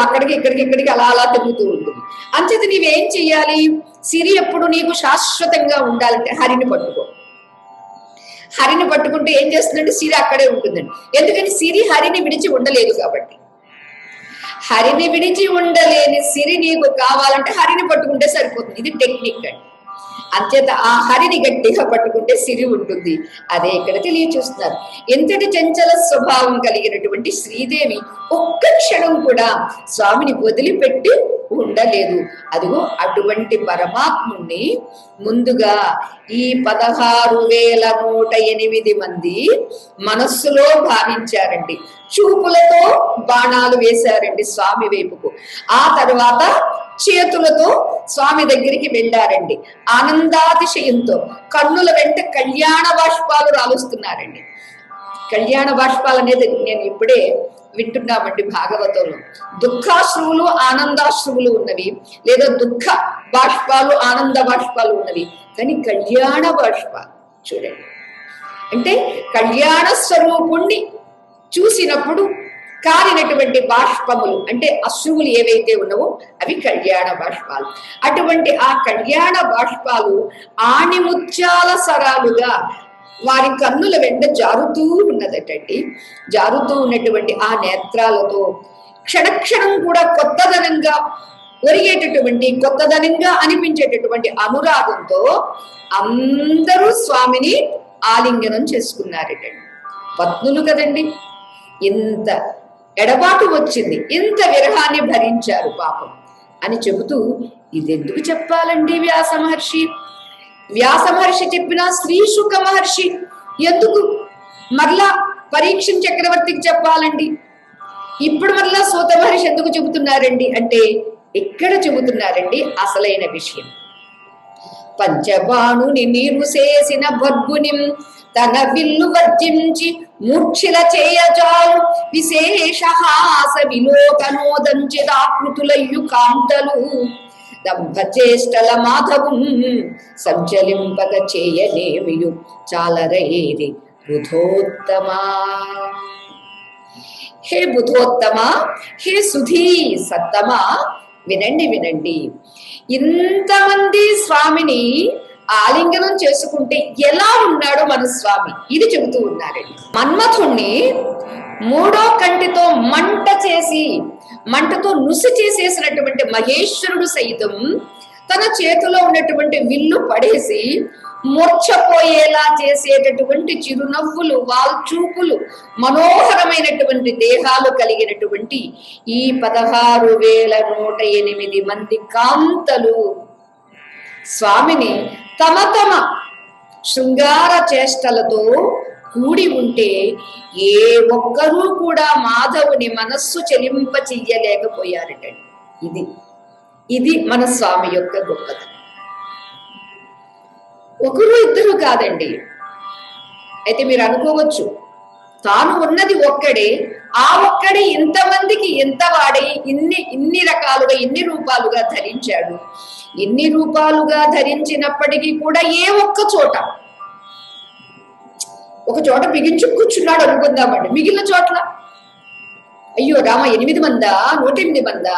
అక్కడికి ఇక్కడికి అలా అలా తిరుగుతూ ఉంటుంది. అంచేత నీవేం చెయ్యాలి? సిరి ఎప్పుడు నీకు శాశ్వతంగా ఉండాలంటే హరిని పట్టుకో. హరిని పట్టుకుంటే ఏం చేస్తుందంటే సిరి అక్కడే ఉంటుందండి. ఎందుకని సిరి హరిని విడిచి ఉండలేదు కాబట్టి. హరిని విడిచి ఉండలేని సిరి నీకు కావాలంటే హరిని పట్టుకుంటే సరిపోతుంది. ఇది టెక్నిక్ అండి. అంచేత ఆ హరిని గట్టిగా పట్టుకుంటే సిరి ఉంటుంది. అదే ఇక్కడ తెలియచేస్తున్నారు. ఎంతటి చంచల స్వభావం కలిగినటువంటి శ్రీదేవి ఒక్క క్షణం కూడా స్వామిని వదిలిపెట్టి ఉండలేదు. అదిగో అటువంటి పరమాత్ముణ్ణి ముందుగా ఈ 16,108 మంది మనస్సులో భావించారండి. చూపులతో బాణాలు వేశారండి స్వామి వైపుకు. ఆ తర్వాత చేతులతో స్వామి దగ్గరికి వెళ్ళారండి. ఆనందాతిశయంతో కన్నుల వెంట కళ్యాణ బాష్పాలు రాలుస్తున్నారండి. కళ్యాణ బాష్పాలు అనేది నేను ఇప్పుడే వింటున్నామండి భాగవతంలో. దుఃఖాశ్రువులు ఆనందాశ్రువులు ఉన్నవి, లేదా దుఃఖ బాష్పాలు ఆనంద బాష్పాలు ఉన్నవి, కానీ కళ్యాణ బాష్పాలు చూడండి. అంటే కళ్యాణ స్వరూపుణ్ణి చూసినప్పుడు కారినటువంటి బాష్పములు అంటే అశ్రువులు ఏవైతే ఉన్నావో అవి కళ్యాణ బాష్పాలు. అటువంటి ఆ కళ్యాణ బాష్పాలు ఆణిముత్యాల సరాలుగా వారి కన్నుల వెంట జారుతూ ఉన్నదటండి. జారుతూ ఉన్నటువంటి ఆ నేత్రాలతో క్షణక్షణం కూడా కొత్తదనంగా ఒరిగేటటువంటి, కొత్తదనంగా అనిపించేటటువంటి అనురాగంతో అందరూ స్వామిని ఆలింగనం చేసుకున్నారటండి. పత్నులు కదండి, ఇంత ఎడబాటు వచ్చింది, ఇంత విరహాన్ని భరించారు పాపం అని చెబుతూ, ఇదెందుకు చెప్పాలండి వ్యాస మహర్షి? వ్యాస మహర్షి చెప్పినా శ్రీశుక మహర్షి ఎందుకు మరలా పరీక్షం చక్రవర్తికి చెప్పాలండి? ఇప్పుడు మరలా సూత మహర్షి ఎందుకు చెబుతున్నారండి అంటే, ఎక్కడ చెబుతున్నారండి అసలైన విషయం? పంచబాణుని నీరు చేసిన భర్గుని తన విల్లు వర్జించి మూర్ఛిల చేయజాలు విశేష హాస విలోకనోదంచిదాకృతులయ్యు కాంతలు దంభచేష్టల మాధవం సంచలింపక చేయనేమియు చాలరైరి బుధోత్తమా. హే బుధోత్తమా, హే సుధీ సత్తమా, వినండి వినండి. ఇంతమంది స్వామిని ఆలింగనం చేసుకుంటే ఎలా ఉన్నాడో మన స్వామి ఇది చెబుతూ ఉన్నారండి. మన్మథుణ్ణి మూడో కంటితో మంటతో నుసి చేసేసినటువంటి మహేశ్వరుడు సైతం తన చేతిలో ఉన్నటువంటి విల్లు పడేసి మూర్ఛపోయేలా చేసేటటువంటి చిరునవ్వులు, వాల్చూపులు, మనోహరమైనటువంటి దేహాలు కలిగినటువంటి ఈ 16,108 మంది కాంతలు స్వామిని తమ తమ శృంగార చేష్టలతో కూడి ఉంటే ఏ ఒక్కరూ కూడా మాధవుని మనస్సు చెలింప చెయ్యలేకపోయారటండి. ఇది మన స్వామి యొక్క గొప్పతనం. ఒకరు ఇద్దరు కాదండి. అయితే మీరు అనుకోవచ్చు, తాను ఉన్నది ఒక్కడే, ఆ ఒక్కడే ఇంతమందికి ఎంత వాడై ఇన్ని రకాలుగా ఇన్ని రూపాలుగా ధరించాడు. ఇన్ని రూపాలుగా ధరించినప్పటికీ కూడా ఏ ఒక్క చోట ఒక చోట బిగించు కూర్చున్నాడు అనుకుందామండి. మిగిలిన చోట్ల అయ్యో రామ 8 మందా 108 మందా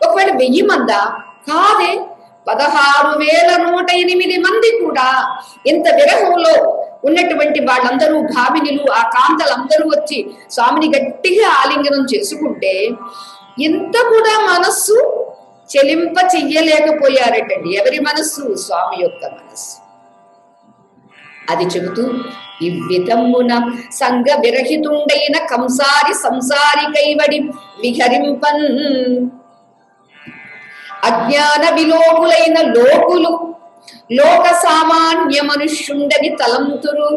ఒకవేళ 1000 మందా కాదే, 16,108 మంది కూడా ఎంత విరహంలో ఉన్నటువంటి వాళ్ళందరూ భామినులు, ఆ కాంతలందరూ వచ్చి స్వామిని గట్టిగా ఆలింగనం చేసుకుంటే ఇంత కూడా మనస్సు చెలింప చెయ్యలేకపోయారటండి. ఎవరి మనస్సు? స్వామి యొక్క మనస్సు. అది చెబుతూ, ఇవ్విధమున సంగ విరహితుండైన కంసారి సంసారి కైవడి విహరింపన్ అజ్ఞాన విలోకులైన లోకులు లోక సామాన్య మనుష్యుండని తలంతురు.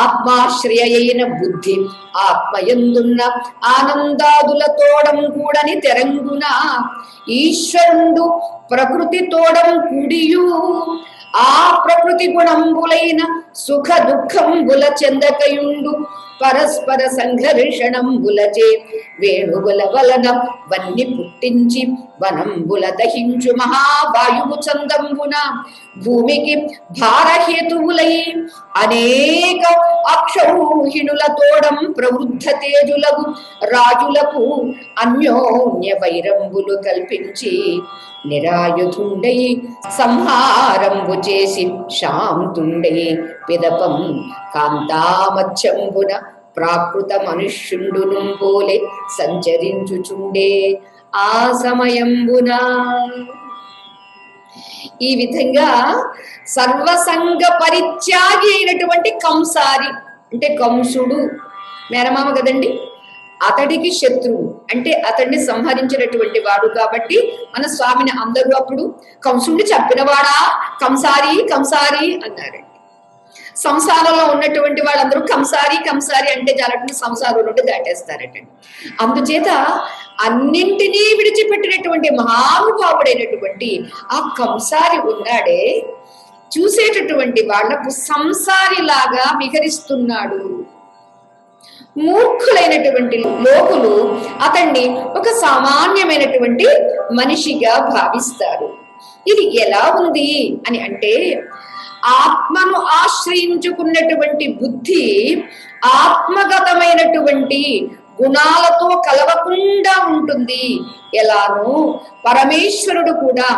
ఆత్మాశ్రయైన బుద్ధి ఆత్మయందున్న ఆనందాదుల తోడం కూడని తెరంగున ఈశ్వరుండు ప్రకృతి తోడం కూడియు ఆ ప్రకృతి గుణంబులైన సుఖ దుఃఖంబుల చెందకయుండు పరస్పర సంఘర్షణంబులచే వేణువుల వలన వన్ని పుట్టించి వనంబుల దహించు మహావాయువు చందంబున భూమికి భారహేతువులై అనేక అక్షౌహిణుల తోడం ప్రవృద్ధ తేజులకు రాజులకు అన్యోన్య వైరంబులు కల్పించి నిరాయుధుండై సంహారంబు చేసి శాంతుండై పిదపం కాంతామధ్యంబున ప్రాకృత మనుష్యుండును పోలే సంచరించుచుండే ఆ సమయంబున. ఈ విధంగా సర్వసంగ పరిత్యాగి అయినటువంటి కంసారి, అంటే కంసుడు మేనమామ కదండి, అతడికి శత్రువు, అంటే అతడిని సంహరించినటువంటి వాడు. కాబట్టి మన స్వామిని అందరూ అప్పుడు కంసుడిని చంపినవాడా కంసారి కంసారి అన్నారండి. సంసారంలో ఉన్నటువంటి వాళ్ళందరూ కంసారి కంసారి అంటే జాలకుండా సంసారం నుండి దాటేస్తారటండి. అందుచేత అన్నింటినీ విడిచిపెట్టినటువంటి మహానుభావుడైనటువంటి ఆ కంసారి ఉన్నాడే, చూసేటటువంటి వాళ్లకు సంసారిలాగా విహరిస్తున్నాడు. మూర్ఖులైనటువంటి లోకులు అతన్ని ఒక సామాన్యమైనటువంటి మనిషిగా భావిస్తారు. ఇది ఎలా ఉంది అని అంటే, ఆత్మను ఆశ్రయించుకున్నటువంటి బుద్ధి ఆత్మగతమైనటువంటి గుణాలతో కలవకుండా ఉంటుంది. ఎలానో పరమేశ్వరుడు కూడా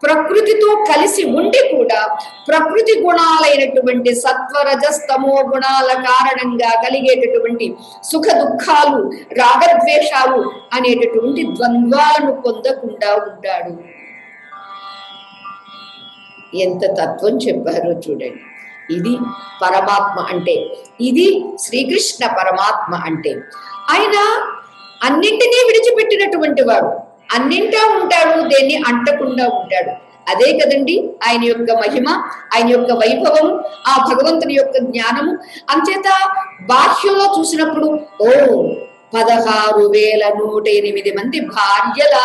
ప్రకృతితో కలిసి ఉండి కూడా ప్రకృతి గుణాలైనటువంటి సత్వరజస్తమో గుణాల కారణంగా కలిగేటటువంటి సుఖ దుఃఖాలు, రాగద్వేషాలు అనేటటువంటి ద్వంద్వాలను పొందకుండా ఉంటాడు. ఎంత తత్వం చెప్పారో చూడండి. ఇది పరమాత్మ అంటే, ఇది శ్రీకృష్ణ పరమాత్మ అంటే. ఆయన అన్నింటినీ విడిచిపెట్టినటువంటి వాడు, అన్నింటా ఉంటాడు, దేన్ని అంటకుండా ఉంటాడు. అదే కదండి ఆయన యొక్క మహిమ, ఆయన యొక్క వైభవం, ఆ భగవంతుని యొక్క జ్ఞానము. అంచేత బాహ్యంలో చూసినప్పుడు 16,108 మంది భార్యల,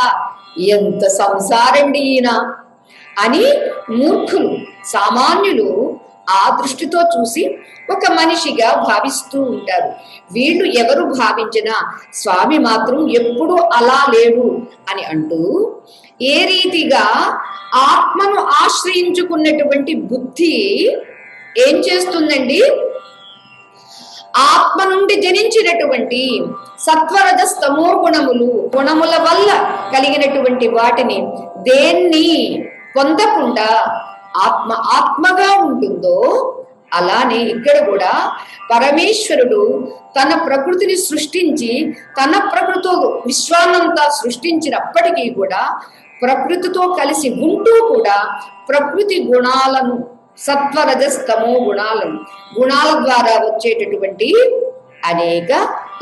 ఎంత సంసారండి ఈయన అని మూర్ఖులు, సామాన్యులు ఆ దృష్టితో చూసి ఒక మనిషిగా భావిస్తూ ఉంటారు. వీళ్ళు ఎవరు భావించినా స్వామి మాత్రం ఎప్పుడూ అలా లేడు అని అంటూ, ఏ రీతిగా ఆత్మను ఆశ్రయించుకున్నటువంటి బుద్ధి ఏం చేస్తుందండి, ఆత్మ నుండి జనించినటువంటి సత్వరజస్తమో గుణముల వల్ల కలిగినటువంటి వాటిని దేన్ని పొందకుండా ఆత్మగా ఉంటుందో, అలానే ఇక్కడ కూడా పరమేశ్వరుడు తన ప్రకృతిని సృష్టించి తన ప్రకృతితో విశ్వాన్నంతా సృష్టించినప్పటికీ కూడా ప్రకృతితో కలిసి ఉంటూ కూడా ప్రకృతి గుణాలను, సత్వరజస్తమో గుణాల ద్వారా వచ్చేటటువంటి అనేక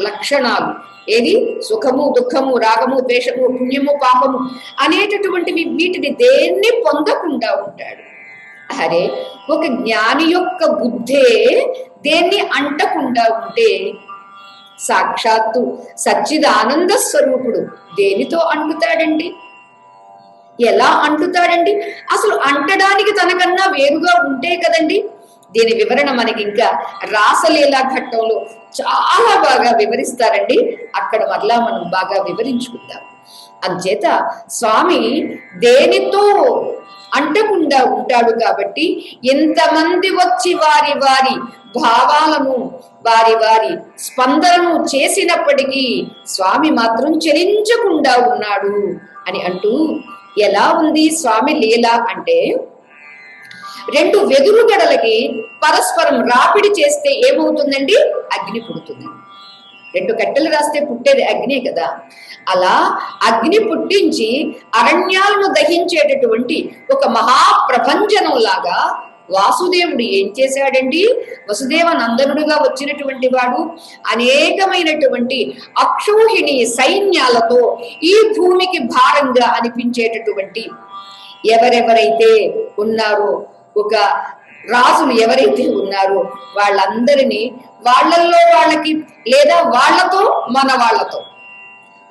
లక్షణాలు, ఏది సుఖము దుఃఖము రాగము ద్వేషము పుణ్యము పాపము అనేటటువంటివి, వీటిని దేన్ని పొందకుండా ఉంటాడు. అరే, ఒక జ్ఞాని యొక్క బుద్ధే దేన్ని అంటకుండా ఉంటే, సాక్షాత్తు సచ్చిదానంద స్వరూపుడు దేనితో అంటుతాడండి? ఎలా అంటుతాడండి? అసలు అంటడానికి తనకన్నా వేరుగా ఉంటే కదండి. దీని వివరణ మనకి ఇంకా రాసలీలా ఘట్టంలో చాలా బాగా వివరిస్తారండి. అక్కడ మరలా మనం బాగా వివరించుకుందాం. అంచేత స్వామి దేనితో అంటకుండా ఉంటాడు. కాబట్టి ఎంతమంది వచ్చి వారి వారి భావాలను, వారి వారి స్పందనను చేసినప్పటికీ స్వామి మాత్రం చలించకుండా ఉన్నాడు అని అంటూ, ఎలా ఉంది స్వామి లీల అంటే, 2 వెదురు గడలకి పరస్పరం రాపిడి చేస్తే ఏమవుతుందండి? అగ్ని పుడుతుంది. 2 కట్టెలు రాస్తే పుట్టేది అగ్నే కదా. అలా అగ్ని పుట్టించి అరణ్యాలను దహించేటటువంటి ఒక మహాప్రపంచనం లాగా వాసుదేవుడు ఏం చేశాడండి? వసుదేవ నందనుడుగా వచ్చినటువంటి వాడు అనేకమైనటువంటి అక్షౌహిణి సైన్యాలతో ఈ భూమికి భారంగా అనిపించేటటువంటి ఎవరెవరైతే ఉన్నారో, ఒక రాజులు ఎవరైతే ఉన్నారో వాళ్ళందరినీ వాళ్ళల్లో వాళ్ళకి, లేదా వాళ్లతో మన వాళ్ళతో,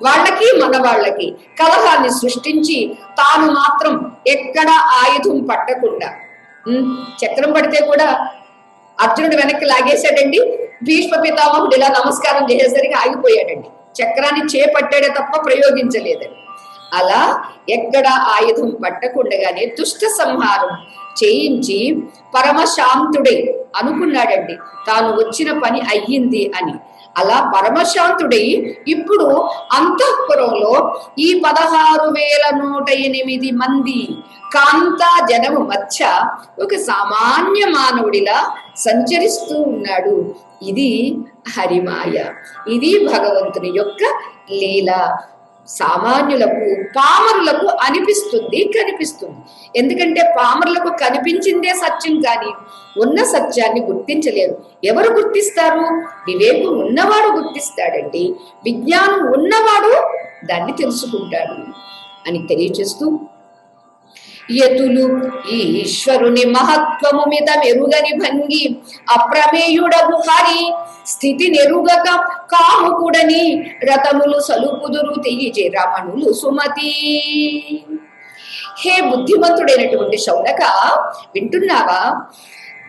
వాళ్ళకి మన వాళ్ళకి కలహాన్ని సృష్టించి తాను మాత్రం ఎక్కడ ఆయుధం పట్టకుండా, చక్రం పడితే కూడా అర్జునుడు వెనక్కి లాగేశాడండి. భీష్మ పితామహుడు ఇలా నమస్కారం చేసేసరికి ఆగిపోయాడండి. చక్రాన్ని చేపట్టాడే తప్ప ప్రయోగించలేదండి. అలా ఎక్కడ ఆయుధం పట్టకుండగానే దుష్ట సంహారం చేయించి పరమశాంతుడే అనుకున్నాడండి తాను వచ్చిన పని అయ్యింది అని. అలా పరమశాంతుడై ఇప్పుడు అంతఃపురంలో ఈ 16,108 మంది కాంతా జనము మధ్య ఒక సామాన్య మానవుడిలా సంచరిస్తూ ఉన్నాడు. ఇది హరిమాయ, ఇది భగవంతుని యొక్క లీల. సామాన్యులకు పామరులకు అనిపిస్తుంది, కనిపిస్తుంది. ఎందుకంటే పామరులకు కనిపించిందే సత్యం, కానీ ఉన్న సత్యాన్ని గుర్తించలేరు. ఎవరు గుర్తిస్తారు? వివేకం ఉన్నవాడు గుర్తిస్తాడండి. విజ్ఞానం ఉన్నవాడు దాన్ని తెలుసుకుంటాడు అని తెలియచేస్తూ, యతులు ఈశ్వరుని మహత్వము మిత మెరుగని భంగి అప్రమేయుడగు హరి స్థితి నెరుగక కాముకుడని రతములు సలుపుదురు తెయిచి రమణులు సుమతి. హే బుద్ధిమంతుడైనటువంటి శౌనక, వింటున్నావా?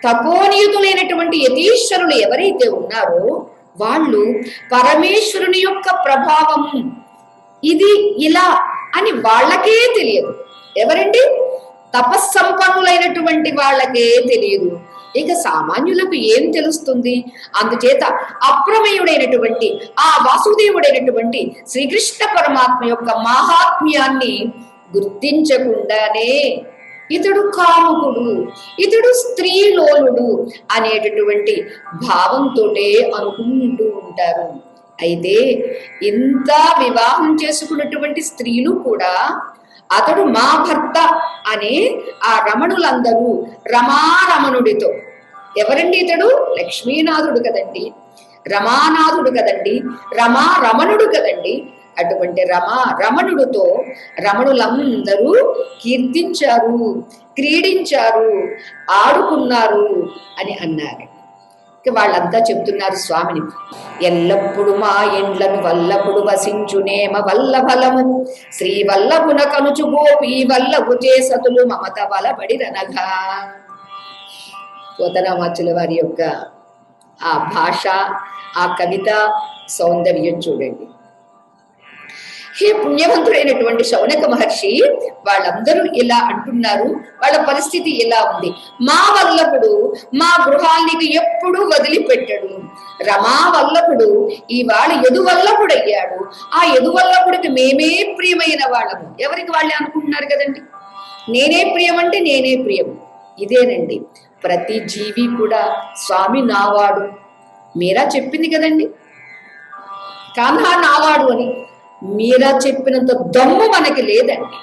తపోనియుతులైనటువంటి యతీశ్వరులు ఎవరైతే ఉన్నారో వాళ్ళు పరమేశ్వరుని యొక్క ప్రభావం ఇది ఇలా అని వాళ్ళకే తెలియదు. ఎవరండి? తపస్సంపన్నులైనటువంటి వాళ్ళకే తెలియదు. ఇక సామాన్యులకు ఏం తెలుస్తుంది? అందుచేత అప్రమేయుడైనటువంటి ఆ వాసుదేవుడైనటువంటి శ్రీకృష్ణ పరమాత్మ యొక్క మహాత్మ్యాన్ని గుర్తించకుండానే ఇతడు కాముకుడు, ఇతడు స్త్రీలోలుడు అనేటటువంటి భావంతోటే అనుకుంటూ ఉంటారు. అయితే ఇంత వివాహం చేసుకున్నటువంటి స్త్రీలు కూడా అతడు మా భర్త అనే ఆ రమణులందరూ రమారమణుడితో, ఎవరండి ఇతడు? లక్ష్మీనాథుడు కదండి, రమానాథుడు కదండి, రమారమణుడు కదండి. అటువంటి రమణుడితో రమణులందరూ కీర్తించారు, క్రీడించారు, ఆడుకున్నారు అని అన్నారు. వాళ్ళంతా చెప్తున్నారు స్వామిని, ఎల్లప్పుడు మా ఎండ్లను వల్లపుడు వసించునేమ వల్లభలము శ్రీ వల్లభున కనుచు గోపి వల్లభు చేసతులు మమత వలబడిరనగా. పోతనామాచుల వారి యొక్క ఆ భాష, ఆ కవిత సౌందర్యం చూడండి. హే పుణ్యవంతుడైనటువంటి శౌనక మహర్షి, వాళ్ళందరూ ఇలా అంటున్నారు. వాళ్ళ పరిస్థితి ఇలా ఉంది. మా వల్లభుడు మా గృహానికి ఎప్పుడూ వదిలిపెట్టడు. రమా వల్లభుడు ఇవాళ యదువల్లభుడయ్యాడు. ఆ యదువల్లభుడికి మేమే ప్రియమైన వాళ్ళము. ఎవరికి వాళ్ళే అనుకుంటున్నారు కదండి. నేనే ప్రియం అంటే నేనే ప్రియం. ఇదేనండి ప్రతి జీవి కూడా స్వామి నావాడు. మీరా చెప్పింది కదండి, కాన్హా నావాడు అని. మీరా చెప్పినంత దమ్ము మనకి లేదండి.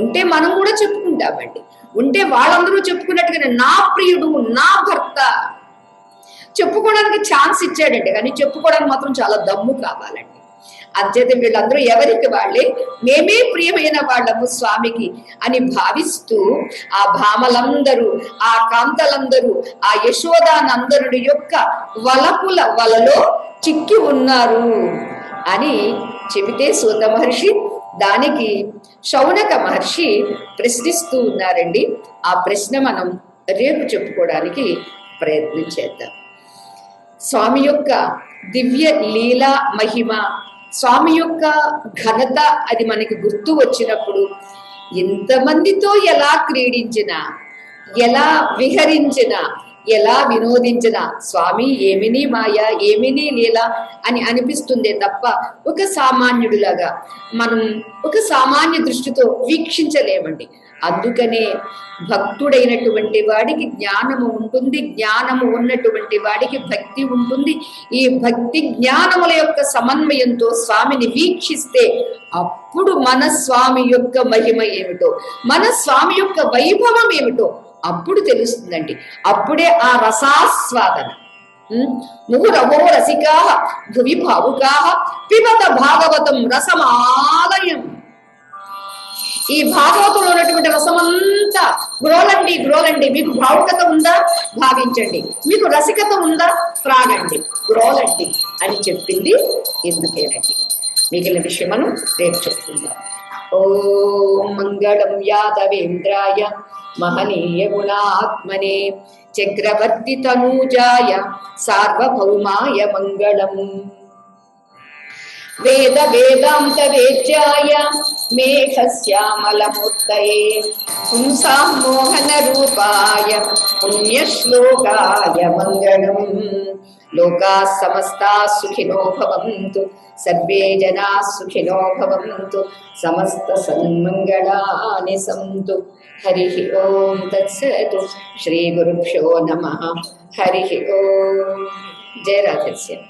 ఉంటే మనం కూడా చెప్పుకుంటామండి. ఉంటే వాళ్ళందరూ చెప్పుకున్నట్టుగానే నా ప్రియుడు, నా భర్త చెప్పుకోవడానికి ఛాన్స్ ఇచ్చాడండి. కానీ చెప్పుకోవడానికి మాత్రం చాలా దమ్ము కావాలండి. అంచేత వీళ్ళందరూ ఎవరికి వాళ్ళే మేమే ప్రియమైన వాళ్ళము స్వామికి అని భావిస్తూ ఆ భామలందరూ, ఆ కాంతలందరూ ఆ యశోదానందనుడి యొక్క వలపుల వలలో చిక్కి ఉన్నారు అని చెబితే సూత మహర్షి దానికి శౌనక మహర్షి ప్రశ్నిస్తూ ఉన్నారండి. ఆ ప్రశ్న మనం రేపు చెప్పుకోవడానికి ప్రయత్నం చేద్దాం. స్వామి యొక్క దివ్య లీలా మహిమ, స్వామి యొక్క ఘనత అది మనకి గుర్తు వచ్చినప్పుడు ఎంతమందితో ఎలా క్రీడించినా, ఎలా విహరించినా, ఎలా వినోదించిన స్వామి ఏమిని మాయ, ఏమిని లీల అని అనిపిస్తుందే తప్ప ఒక సామాన్యుడిలాగా మనం ఒక సామాన్య దృష్టితో వీక్షించలేమండి. అందుకనే భక్తుడైనటువంటి వాడికి జ్ఞానము ఉంటుంది, జ్ఞానము ఉన్నటువంటి వాడికి భక్తి ఉంటుంది. ఈ భక్తి జ్ఞానముల యొక్క సమన్వయంతో స్వామిని వీక్షిస్తే అప్పుడు మన స్వామి యొక్క మహిమ ఏమిటో, మన స్వామి యొక్క వైభవం ఏమిటో అప్పుడు తెలుస్తుందండి. అప్పుడే ఆ రసాస్వాదన. ముహురవో రసికా భువి భావుకా పిబత భాగవతం రసమాలయం. ఈ భాగవతంలో ఉన్నటువంటి రసమంతా గ్రోలండి, గ్రోలండి. మీకు భావుకత ఉందా? భావించండి. మీకు రసికత ఉందా? త్రాగండి, గ్రోలండి అని చెప్పింది ఎందుకేనండి. మిగిలిన విషయం మనం రేపు చెప్తున్నాం. ఓం మంగళం యాదవేంద్రాయ మహనీయ గుణాత్మనే చక్రవర్తి తనూజాయ సార్వభౌమాయ మంగళం. వేద వేదాంత వేద్యాయ మేఘశ్యామలమూర్తయే పుంసాం మోహన రూపాయ పుణ్యశ్లోకాయ మంగళం. లోకాః సమస్తాః సుఖినో భవంతు, సర్వే జనాః సుఖినో భవంతు, సమస్త సన్మంగళాని సంతు. హరి ఓం తత్సత్. శ్రీ గురుభ్యో నమః. హరి ఓం. జయ రాధేశ్యామ్.